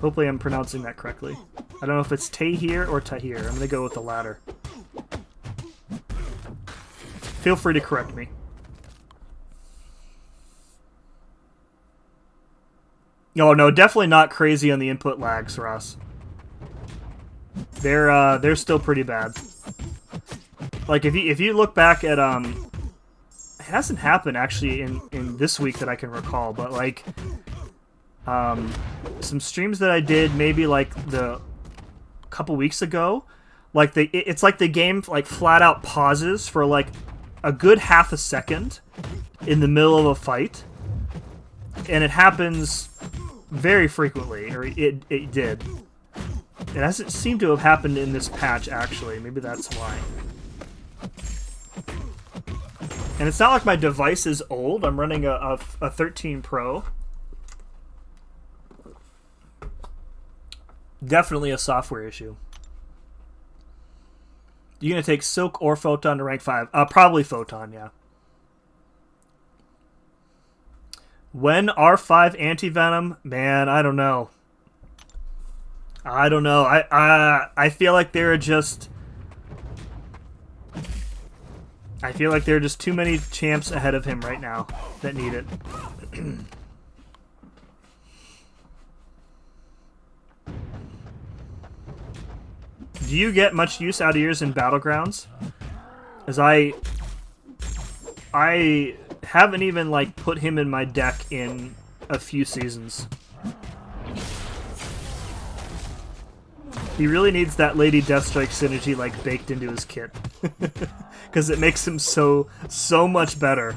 Hopefully I'm pronouncing that correctly. I don't know if it's Tahir or Tahir. I'm going to go with the latter. Feel free to correct me. Oh no, definitely not crazy on the input lags, Ross. They're still pretty bad. Like if you look back at it hasn't happened actually in this week that I can recall, but like some streams that I did maybe like a couple weeks ago, like it's like the game like flat out pauses for like a good half a second in the middle of a fight, and it happens very frequently, or it did. It hasn't seemed to have happened in this patch, actually. Maybe that's why. And it's not like my device is old. I'm running a 13 Pro. Definitely a software issue. You gonna take Silk or Photon to rank 5? Probably Photon, yeah. When R5 anti-venom? Man, I don't know. I feel like there are just... I feel like there are just too many champs ahead of him right now that need it. Do you get much use out of yours in Battlegrounds? As I haven't even like put him in my deck in a few seasons. He really needs that Lady Deathstrike synergy like baked into his kit. Because it makes him so much better.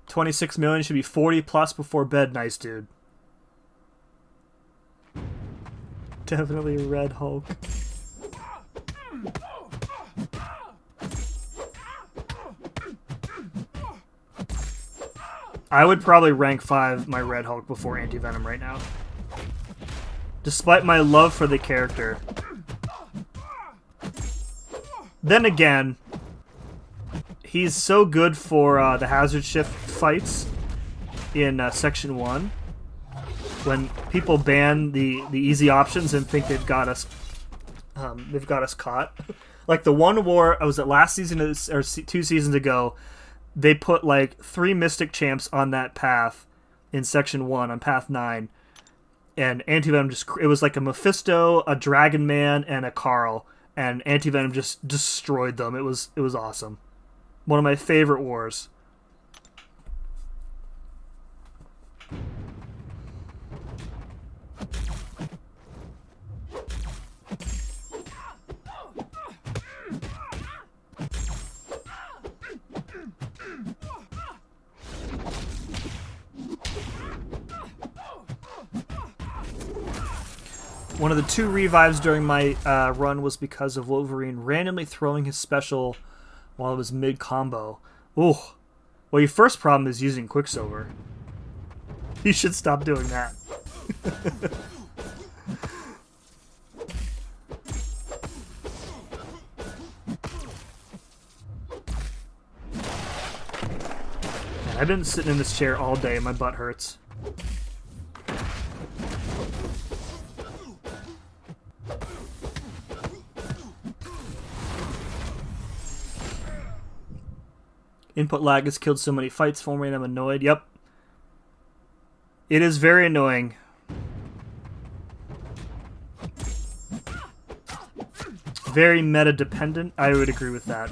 26 million should be 40 plus before bed. Nice, dude. Definitely a Red Hulk. I would probably rank 5 my Red Hulk before Anti-Venom right now. Despite my love for the character. Then again, he's so good for the hazard shift fights in Section 1. When people ban the easy options and think they've got us caught. Like the one war, was it last season or 2 seasons ago, they put like 3 Mystic Champs on that path in Section 1, on Path 9. And Anti-Venom it was like a Mephisto, a Dragon Man, and a Carl. And Anti-Venom just destroyed them. It was awesome. One of my favorite wars. One of the 2 revives during my run was because of Wolverine randomly throwing his special while it was mid-combo. Ooh. Well, your first problem is using Quicksilver. You should stop doing that. Man, I've been sitting in this chair all day and my butt hurts. Input lag has killed so many fights for me and I'm annoyed. Yep. It is very annoying. Very meta-dependent. I would agree with that.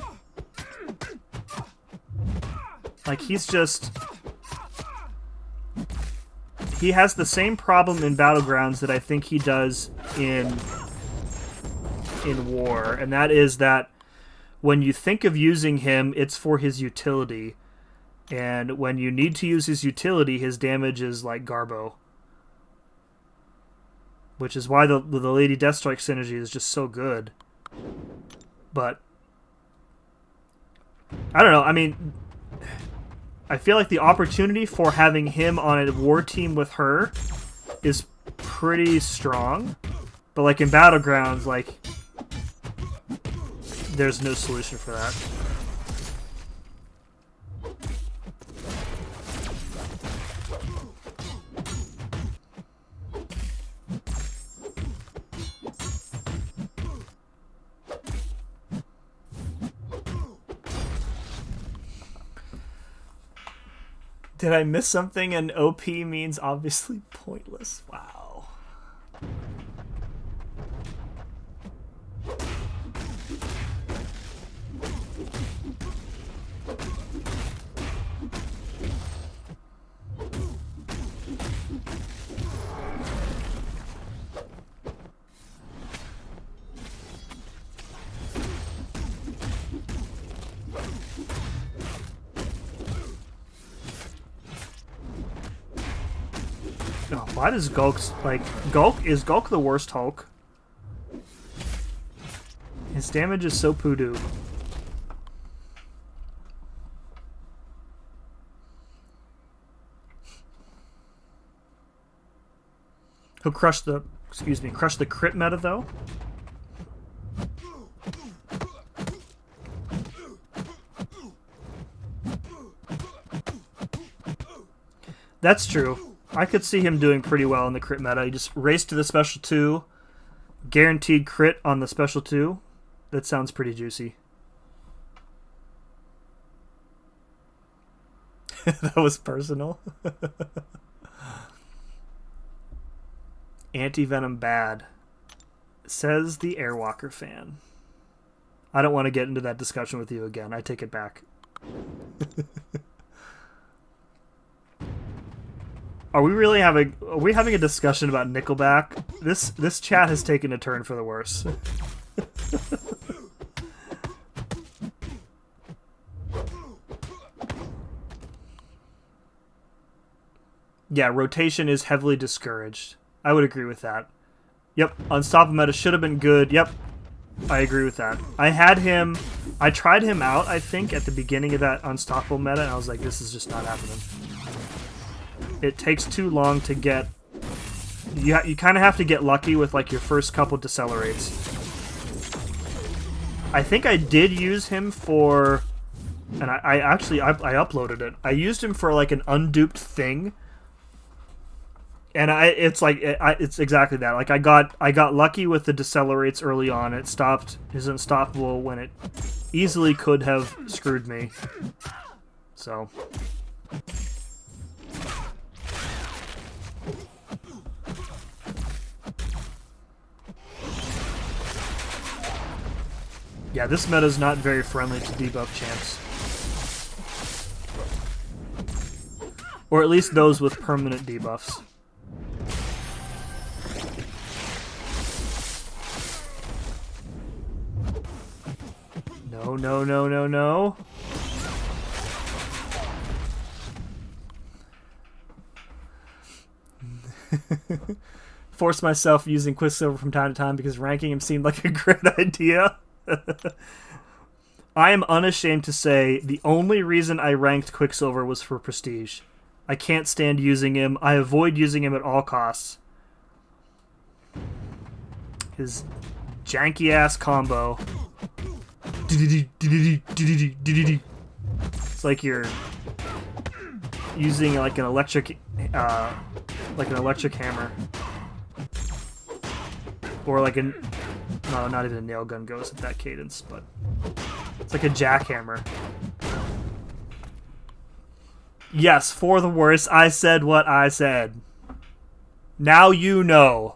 Like, he's just... He has the same problem in Battlegrounds that I think he does in War, and that is that when you think of using him, it's for his utility. And when you need to use his utility, his damage is like Garbo. Which is why the Lady Deathstrike synergy is just so good. But I don't know, I mean, I feel like the opportunity for having him on a war team with her is pretty strong. But like in Battlegrounds, like, there's no solution for that. Did I miss something? And OP means obviously pointless. Wow. Oh, why does Gulk's like is Gulk the worst Hulk? His damage is so poodoo. He'll crush the crit meta though. That's true. I could see him doing pretty well in the crit meta. He just race to the special 2, guaranteed crit on the special 2. That sounds pretty juicy. That was personal. Anti-Venom bad, says the Airwalker fan. I don't want to get into that discussion with you again. I take it back. Are we having a discussion about Nickelback? This chat has taken a turn for the worse. Yeah, rotation is heavily discouraged. I would agree with that. Yep, Unstoppable meta should have been good. Yep, I agree with that. I tried him out, I think, at the beginning of that Unstoppable meta, and I was like, this is just not happening. It takes too long to get... You kind of have to get lucky with, like, your first couple decelerates. I think I did use him for... And I actually uploaded it. I used him for, like, an unduped thing. And it's exactly that. Like I got lucky with the decelerates early on. It stopped his unstoppable when it easily could have screwed me. So yeah, this meta is not very friendly to debuff champs. Or at least those with permanent debuffs. No, no, no, no, no. Force myself using Quicksilver from time to time because ranking him seemed like a great idea. I am unashamed to say the only reason I ranked Quicksilver was for prestige. I can't stand using him. I avoid using him at all costs. His janky-ass combo. It's like you're using like an electric hammer, or like no, not even a nail gun goes at that cadence, but it's like a jackhammer. Yes, for the worst. I said what I said. Now you know.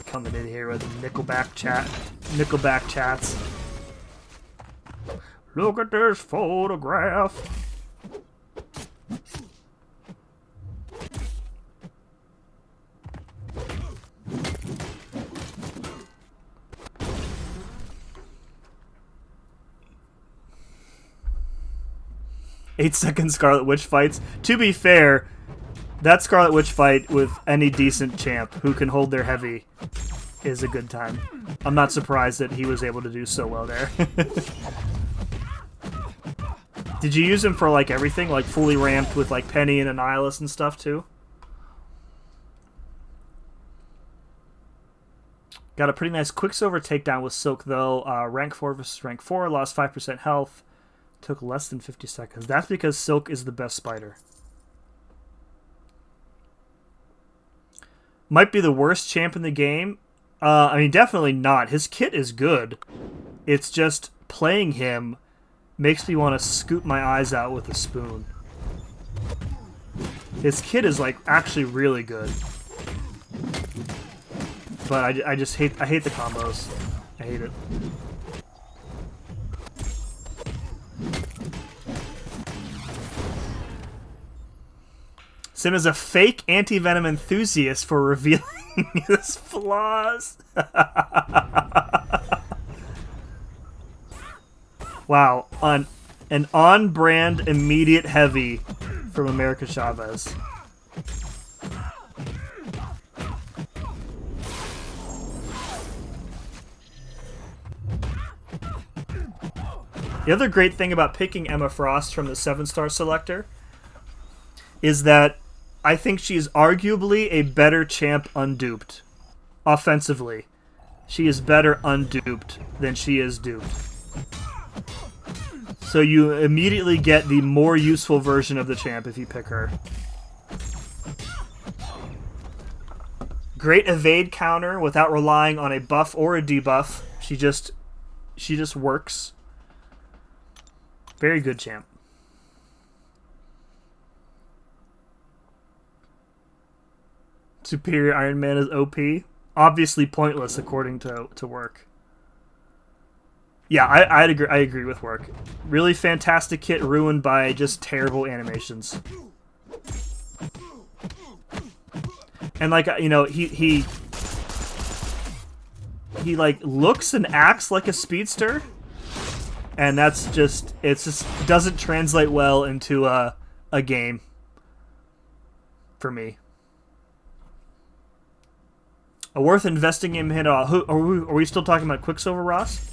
Coming in here with Nickelback chats. Look at this photograph. Eight-second Scarlet Witch fights. To be fair, that Scarlet Witch fight with any decent champ who can hold their heavy is a good time. I'm not surprised that he was able to do so well there. Did you use him for like everything? Like fully ramped with like Penny and Annihilus and stuff too? Got a pretty nice Quicksilver takedown with Silk though. Rank 4 versus rank 4, lost 5% health. Took less than 50 seconds. That's because Silk is the best spider. Might be the worst champ in the game. I mean, definitely not. His kit is good. It's just playing him makes me want to scoop my eyes out with a spoon. His kit is like actually really good. But I just hate the combos. I hate it. Sim is a fake anti-venom enthusiast for revealing his flaws. Wow, an on-brand immediate heavy from America Chavez. The other great thing about picking Emma Frost from the 7-star selector is that I think she's arguably a better champ unduped. Offensively. She is better unduped than she is duped. So you immediately get the more useful version of the champ if you pick her. Great evade counter without relying on a buff or a debuff. She just works. Very good champ. Superior Iron Man is OP. obviously pointless according to work. Yeah, I agree with work. Really fantastic kit ruined by just terrible animations. And like he like looks and acts like a speedster, and it's just doesn't translate well into a game for me. Worth investing in him. Are we still talking about Quicksilver, Ross?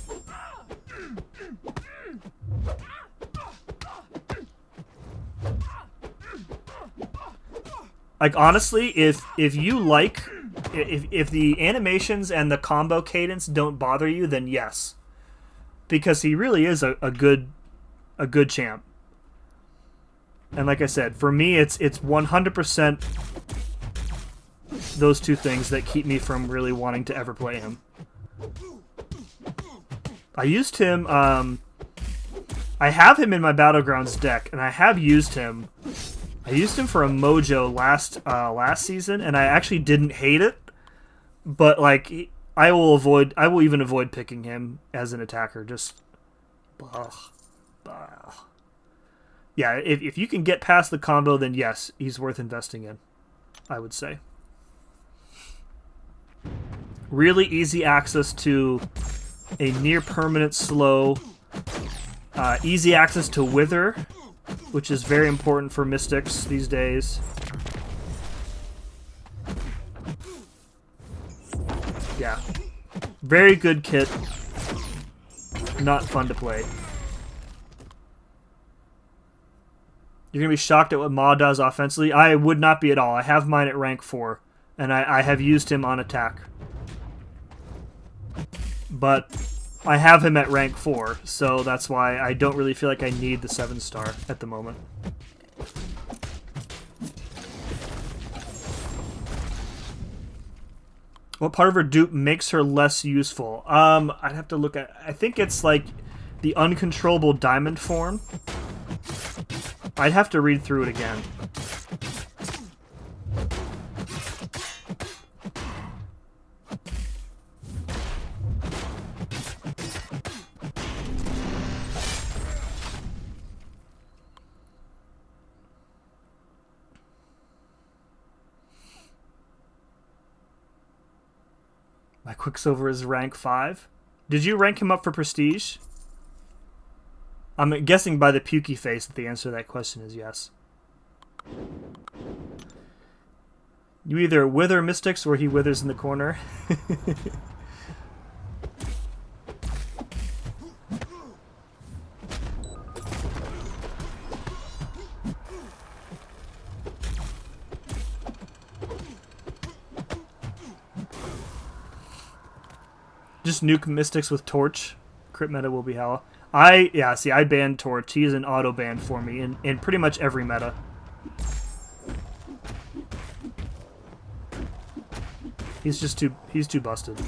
Like honestly, if the animations and the combo cadence don't bother you, then yes, because he really is a good champ. And like I said, for me, it's 100% those two things that keep me from really wanting to ever play him. I used him. I have him in my Battlegrounds deck, and I have used him. I used him for a mojo last season, and I actually didn't hate it. But like, I will even avoid picking him as an attacker. Just, yeah. If you can get past the combo, then yes, he's worth investing in, I would say. Really easy access to a near permanent slow. Easy access to Wither, which is very important for Mystics these days. Yeah. Very good kit. Not fun to play. You're going to be shocked at what Ma does offensively. I would not be at all. I have mine at rank 4, and I have used him on attack. But I have him at rank 4, so that's why I don't really feel like I need the 7-star at the moment. What part of her dupe makes her less useful? I'd have to look at... I think it's like the uncontrollable diamond form. I'd have to read through it again. My Quicksilver is rank 5. Did you rank him up for Prestige? I'm guessing by the pukey face that the answer to that question is yes. You either wither Mystics or he withers in the corner. Just nuke Mystics with Torch. Crit meta will be hell. I banned Torch. He is an auto ban for me in pretty much every meta. He's too busted.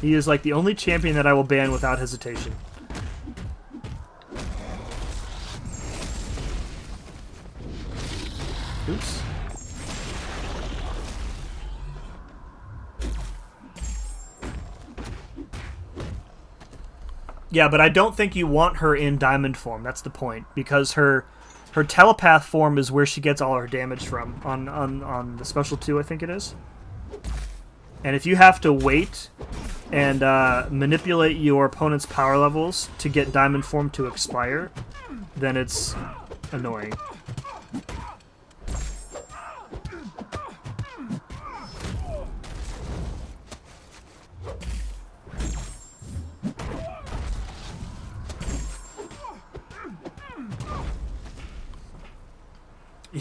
He is like the only champion that I will ban without hesitation. Oops. Yeah, but I don't think you want her in diamond form. That's the point, because her telepath form is where she gets all her damage from on the special 2, I think it is. And if you have to wait and manipulate your opponent's power levels to get diamond form to expire, then it's annoying.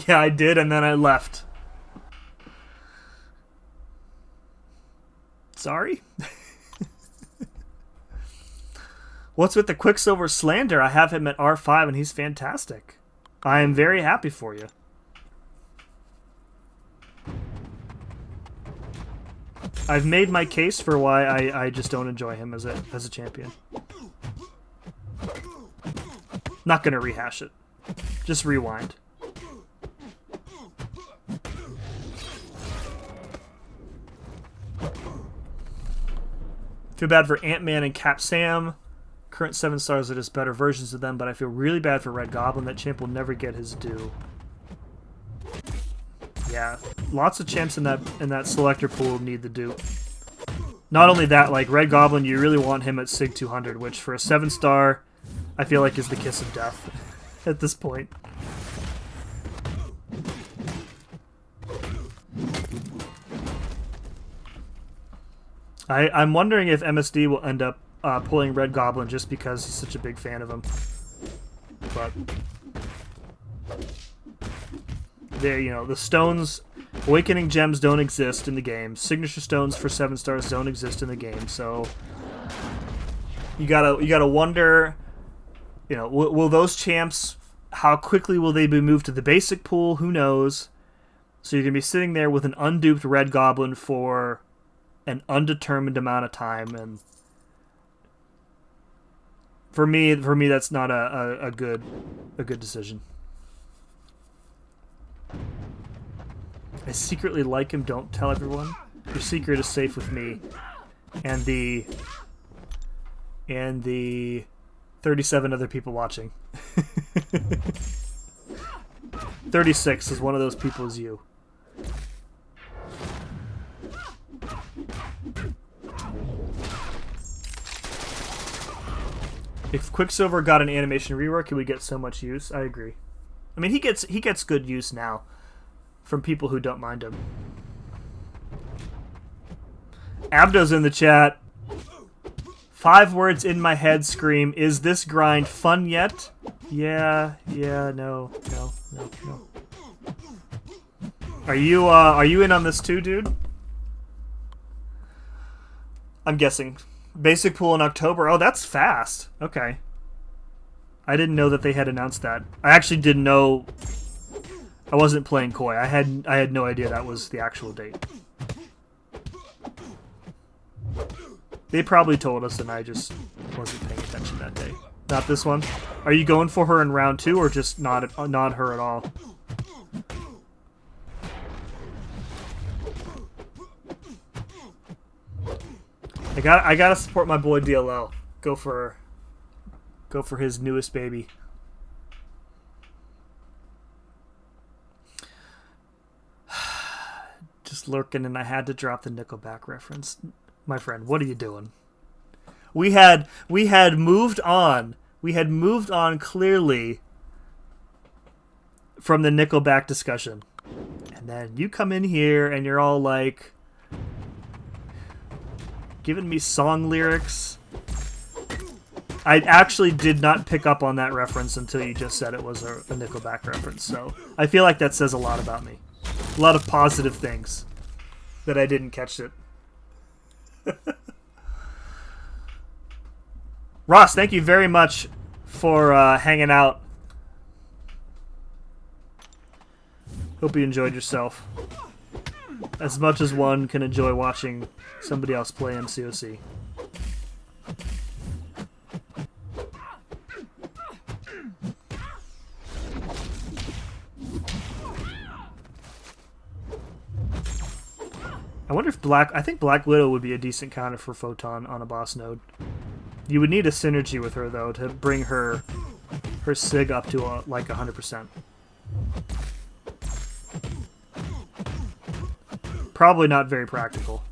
Yeah, I did, and then I left. Sorry? What's with the Quicksilver slander? I have him at R5, and he's fantastic. I am very happy for you. I've made my case for why I just don't enjoy him as a champion. Not gonna rehash it. Just rewind. Feel bad for Ant-Man and Cap Sam. Current 7 stars are just better versions of them, but I feel really bad for Red Goblin. That champ will never get his due. Yeah, lots of champs in that selector pool need the due. Not only that, like Red Goblin, you really want him at Sig 200, which for a 7-star, I feel like is the kiss of death at this point. I'm wondering if MSD will end up pulling Red Goblin just because he's such a big fan of him. But there, you know, the stones, Awakening Gems don't exist in the game. Signature stones for 7 stars don't exist in the game. So you gotta wonder, you know, will those champs, how quickly will they be moved to the basic pool? Who knows? So you're gonna be sitting there with an unduped Red Goblin for an undetermined amount of time, and for me that's not a good decision. I secretly like him. Don't tell everyone. Your secret is safe with me and the 37 other people watching. 36 is one of those people is you. If Quicksilver got an animation rework, he would get so much use. I agree. I mean, he gets good use now from people who don't mind him. Abdo's in the chat. 5 words in my head scream, is this grind fun yet? Yeah, no. Are you in on this too, dude? I'm guessing. Basic pool in October. Oh, that's fast. Okay. I didn't know that they had announced that. I actually didn't know. I wasn't playing coy. I had no idea that was the actual date. They probably told us and I just wasn't paying attention that day. Not this one. Are you going for her in round 2 or just not her at all? I gotta support my boy DLL. Go for his newest baby. Just lurking, and I had to drop the Nickelback reference. My friend, what are you doing? We had moved on. We had moved on clearly from the Nickelback discussion, and then you come in here and you're all like, giving me song lyrics. I actually did not pick up on that reference until you just said it was a Nickelback reference, so I feel like that says a lot about me. A lot of positive things that I didn't catch it. Ross, thank you very much for hanging out. Hope you enjoyed yourself. As much as one can enjoy watching somebody else play MCOC. I wonder if I think Black Widow would be a decent counter for Photon on a boss node. You would need a synergy with her though to bring her sig up to like 100%. Probably not very practical.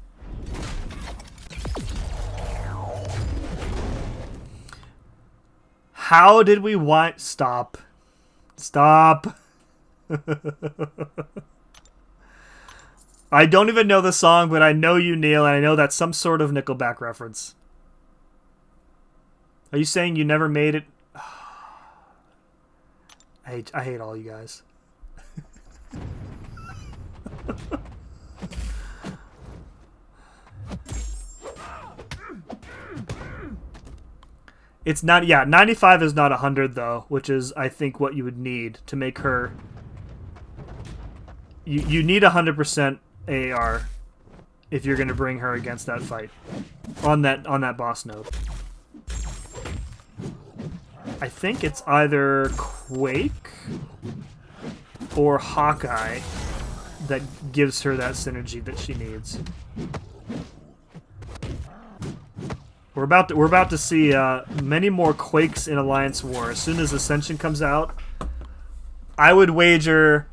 How did we want... Stop. I don't even know the song, but I know you, Neil, and I know that's some sort of Nickelback reference. Are you saying you never made it? I hate all you guys. It's not, yeah, 95 is not 100 though, which is I think what you would need to make her. You need 100% AAR if you're going to bring her against that fight on that boss node. I think it's either Quake or Hawkeye that gives her that synergy that she needs. we're about to see many more Quakes in Alliance War. As soon as Ascension comes out, I would wager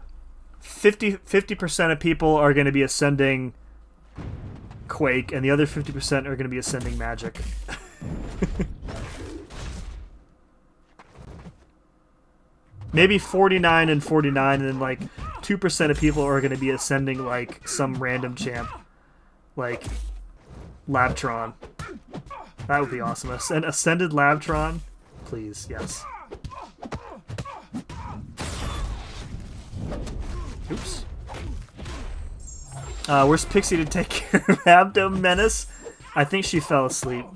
50% of people are going to be ascending Quake, and the other 50% are going to be ascending Magic. Maybe 49 and 49, and then like 2% of people are going to be ascending like some random champ, like Labtron. That would be awesome. Ascended Labtron, please, yes. Oops. Where's Pixie to take care of Abdo Menace? I think she fell asleep.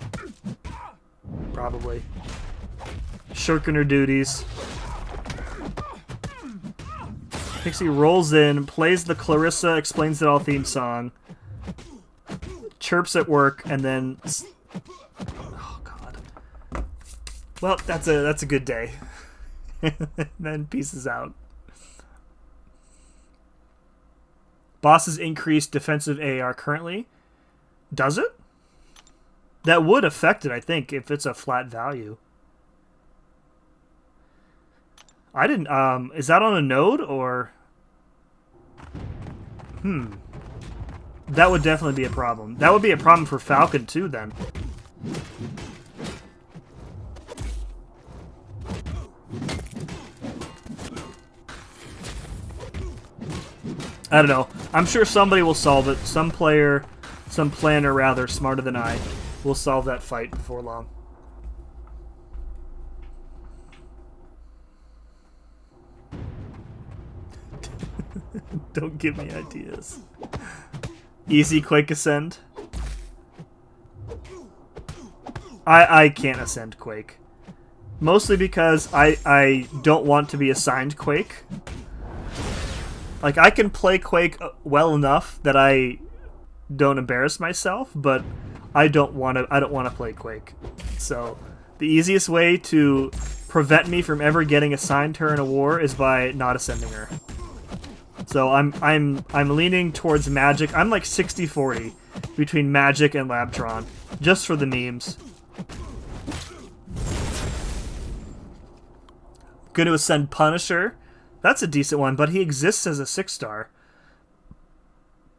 Probably. Shirking her duties. Pixie rolls in, plays the Clarissa Explains It All theme song, chirps at work, and then... Oh, God. Well, that's a good day. Then pieces out. Boss's increased defensive AR currently. Does it? That would affect it, I think, if it's a flat value. I didn't, is that on a node, or... That would definitely be a problem. That would be a problem for Falcon, too, then. I don't know. I'm sure somebody will solve it. Some player, some planner, rather, smarter than I, will solve that fight before long. Don't give me ideas. Easy Quake Ascend. I can't Ascend Quake. Mostly because I don't want to be assigned Quake. Like, I can play Quake well enough that I don't embarrass myself, but I don't want to play Quake. So, the easiest way to prevent me from ever getting assigned her in a war is by not ascending her. So I'm leaning towards Magic. I'm like 60-40 between Magic and Labtron, just for the memes. Going to ascend Punisher. That's a decent one, but he exists as a 6-star.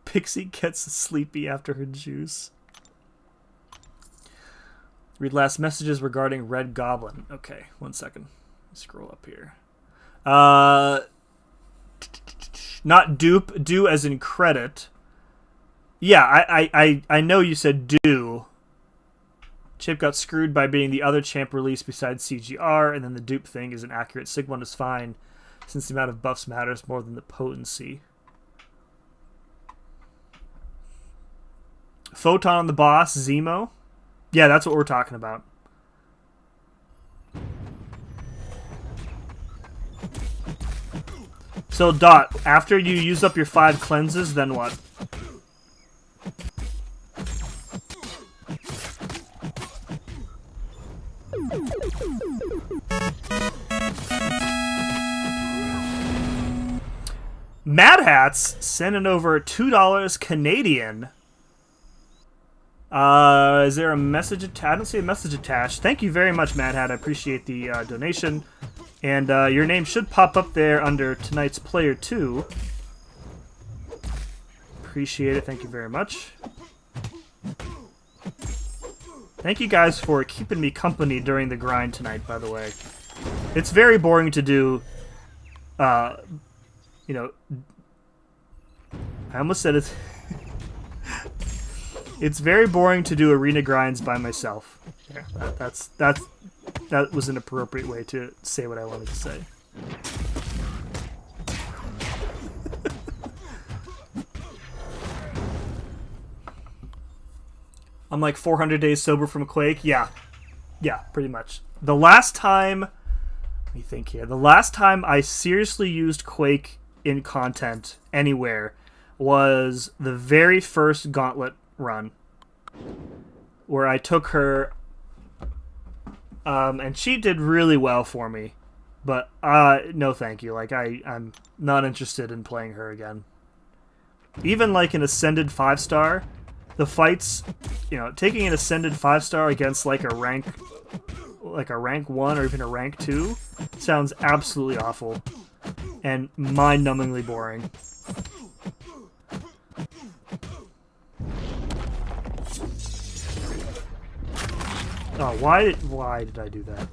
Pixie gets sleepy after her juice. Read last messages regarding Red Goblin. Okay, 1 second. Scroll up here. Not dupe, do as in credit. Yeah, I know you said do. Chip got screwed by being the other champ released besides CGR, and then the dupe thing is inaccurate. Sig1 is fine, since the amount of buffs matters more than the potency. Photon on the boss, Zemo. Yeah, that's what we're talking about. So, Dot, after you use up your 5 cleanses, then what? Mad Hats sending over $2 Canadian. Is there a message attached? I don't see a message attached. Thank you very much, Mad Hat. I appreciate the donation. And your name should pop up there under tonight's Player 2. Appreciate it. Thank you very much. Thank you guys for keeping me company during the grind tonight, by the way. It's very boring to do, you know... I almost said it. It's very boring to do arena grinds by myself. Yeah, that was an appropriate way to say what I wanted to say. I'm like 400 days sober from Quake. Yeah, pretty much. The last time, let me think here. The last time I seriously used Quake in content anywhere was the very first Gauntlet run, where I took her, and she did really well for me, but no thank you. Like, I'm not interested in playing her again. Even like an Ascended 5-star, the fights, taking an ascended 5-star against like a rank 1 or even a rank 2 sounds absolutely awful and mind-numbingly boring. Oh, why did I do that?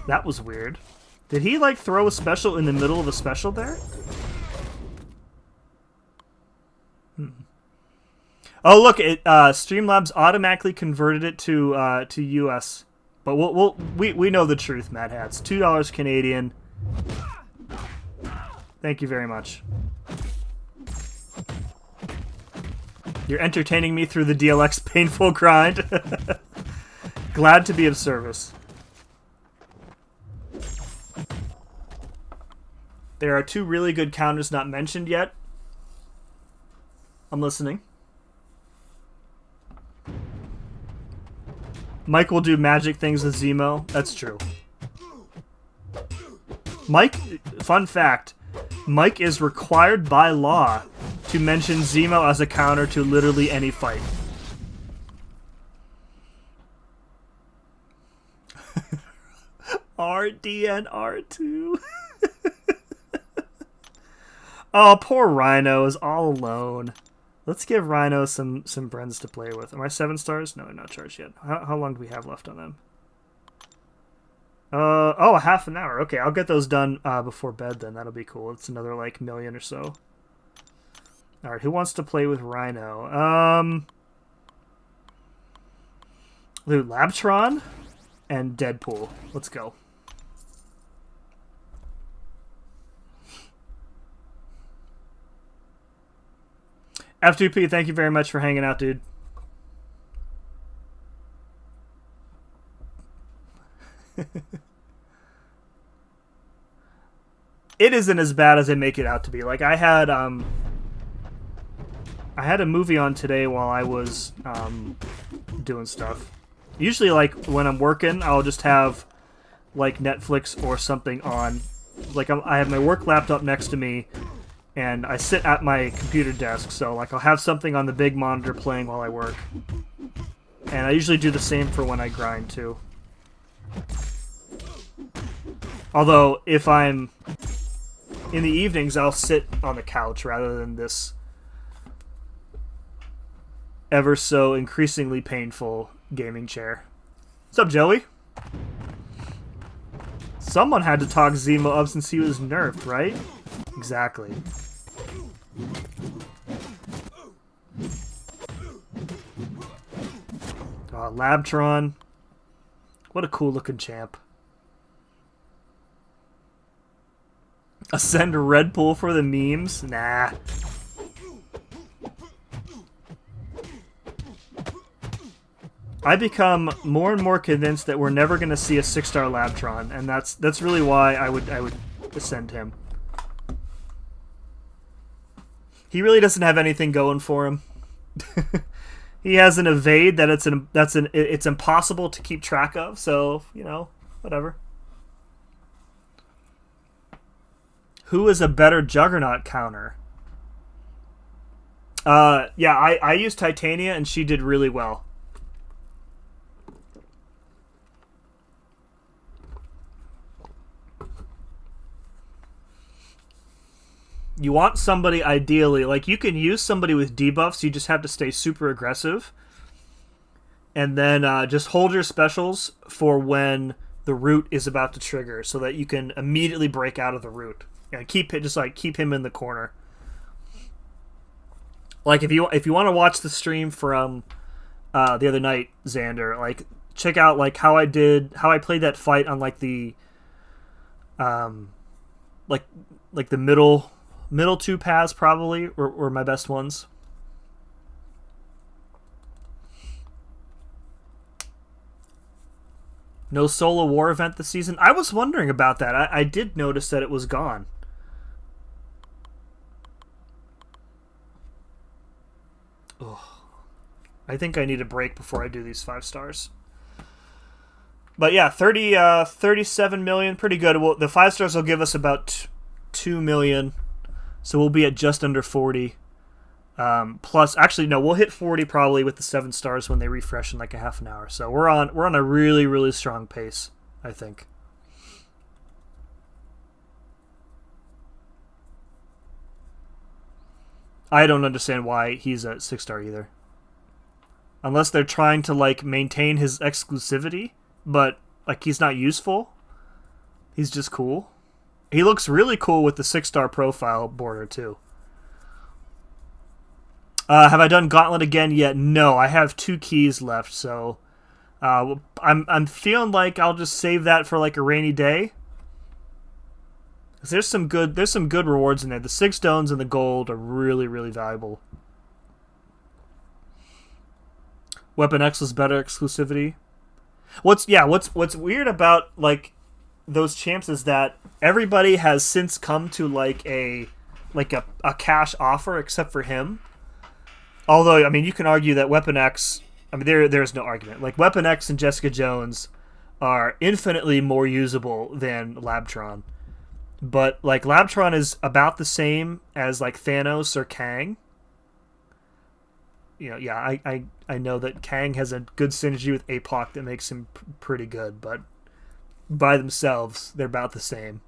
That was weird. Did he, like, throw a special in the middle of a special there? Oh, look! Streamlabs automatically converted it to US, but we know the truth, Mad Hats. $2 Canadian. Thank you very much. You're entertaining me through the DLX painful grind. Glad to be of service. There are 2 really good counters not mentioned yet. I'm listening. Mike will do magic things with Zemo. That's true. Mike, fun fact, Mike is required by law to mention Zemo as a counter to literally any fight. RDNR2. Oh, poor Rhino is all alone. Let's give Rhino some friends to play with. Am I 7 stars? No, I'm not charged yet. How long do we have left on them? Oh, half an hour. Okay, I'll get those done before bed then. That'll be cool. It's another, like, million or so. Alright, who wants to play with Rhino? Labtron and Deadpool. Let's go. F2P, thank you very much for hanging out, dude. It isn't as bad as they make it out to be. Like, I had a movie on today while I was doing stuff. Usually, like, when I'm working, I'll just have, like, Netflix or something on. Like, I have my work laptop next to me, and I sit at my computer desk, so, like, I'll have something on the big monitor playing while I work. And I usually do the same for when I grind, too. Although, if I'm in the evenings, I'll sit on the couch rather than this ever so increasingly painful gaming chair. What's up, Joey? Someone had to talk Zemo up since he was nerfed, right? Exactly. Labtron. What a cool looking champ. Ascend Red Bull for the memes? Nah. I become more and more convinced that we're never going to see a 6-star Labtron, and that's really why I would ascend him. He really doesn't have anything going for him. He has an evade that it's impossible to keep track of, so, whatever. Who is a better Juggernaut counter? Yeah, I used Titania and she did really well. You want somebody ideally, like you can use somebody with debuffs, you just have to stay super aggressive. And then just hold your specials for when the root is about to trigger so that you can immediately break out of the root. And keep him in the corner. Like if you want to watch the stream from the other night, Xander, like check out like how I played that fight on like the like the middle 2 paths probably were my best ones. No solo war event this season. I was wondering about that. I did notice that it was gone. Ugh. I think I need a break before I do these 5 stars. But yeah, 37 million, pretty good. Well, the 5 stars will give us about 2 million, so we'll be at just under 40. Plus, actually, no, we'll hit 40 probably with the 7 stars when they refresh in like a half an hour. So we're on a really, really strong pace, I think. I don't understand why he's a 6 star either. Unless they're trying to like maintain his exclusivity, but like he's not useful. He's just cool. He looks really cool with the 6 star profile border too. Have I done Gauntlet again yet? No, I have 2 keys left, so I'm feeling like I'll just save that for like a rainy day. 'Cause there's some good rewards in there. The 6 stones and the gold are really, really valuable. Weapon X was better exclusivity. What's weird about like those champs is that everybody has since come to like a cash offer except for him. Although, I mean, you can argue that Weapon X, I mean, there's no argument. Like, Weapon X and Jessica Jones are infinitely more usable than Labtron. But, like, Labtron is about the same as, like, Thanos or Kang. You know, yeah, I know that Kang has a good synergy with APOC that makes him pretty good, but by themselves, they're about the same.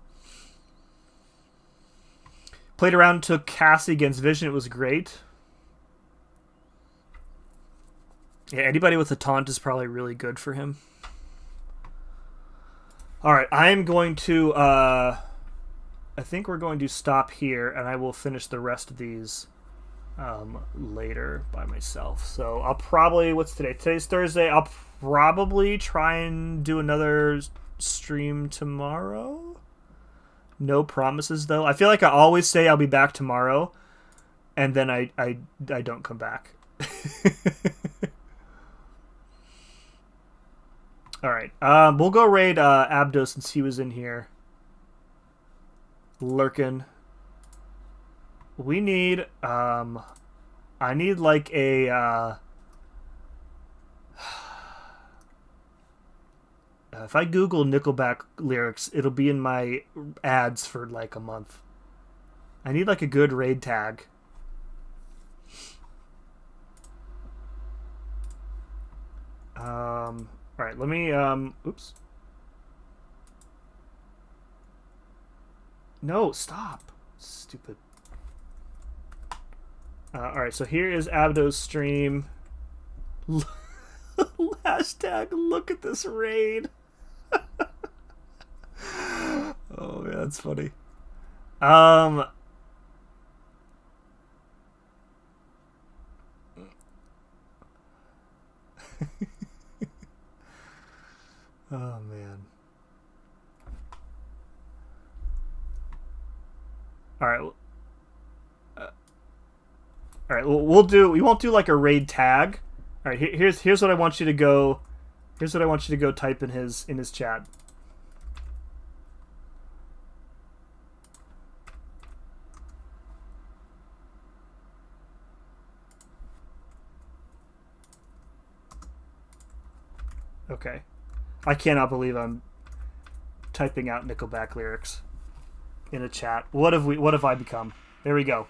Played around, took Cassie against Vision. It was great. Yeah, anybody with a taunt is probably really good for him. Alright, I'm going to... I think we're going to stop here, and I will finish the rest of these later by myself. So I'll probably... What's today? Today's Thursday. I'll probably try and do another stream tomorrow. No promises, though. I feel like I always say I'll be back tomorrow, and then I don't come back. Alright, we'll go raid Abdo since he was in here. Lurkin. We need, I need like a, if I Google Nickelback lyrics, it'll be in my ads for like a month. I need like a good raid tag. Alright, let me, oops. No, stop. Stupid. Alright, so here is Abdo's stream. Hashtag, look at this raid. Oh, man, that's funny. Oh man. All right. All right. We won't do like a raid tag. All right. Here's what I want you to go. Here's what I want you to go type in his chat. Okay. I cannot believe I'm typing out Nickelback lyrics in a chat. What have I become? There we go.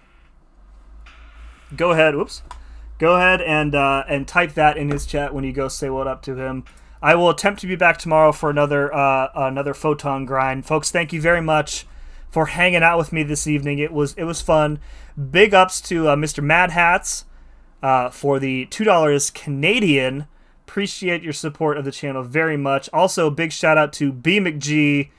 Go ahead. Whoops. Go ahead and type that in his chat when you go say what up to him. I will attempt to be back tomorrow for another Photon grind. Folks, thank you very much for hanging out with me this evening. It was fun. Big ups to Mr. Mad Hats for the $2 Canadian. Appreciate your support of the channel very much. Also, big shout out to B McG,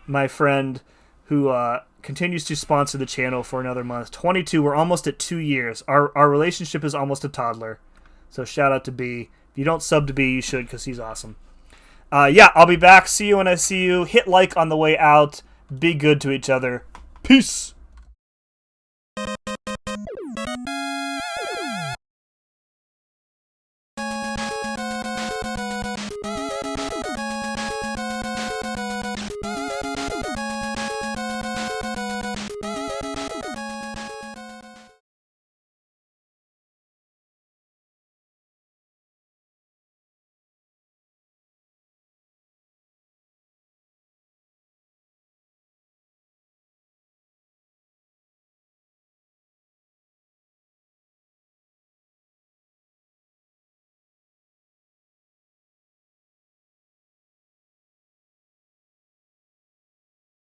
my friend, who continues to sponsor the channel for another month. 22. We're almost at 2 years. Our relationship is almost a toddler. So shout out to B. If you don't sub to B, you should because he's awesome. Yeah, I'll be back. See you when I see you. Hit like on the way out. Be good to each other. Peace.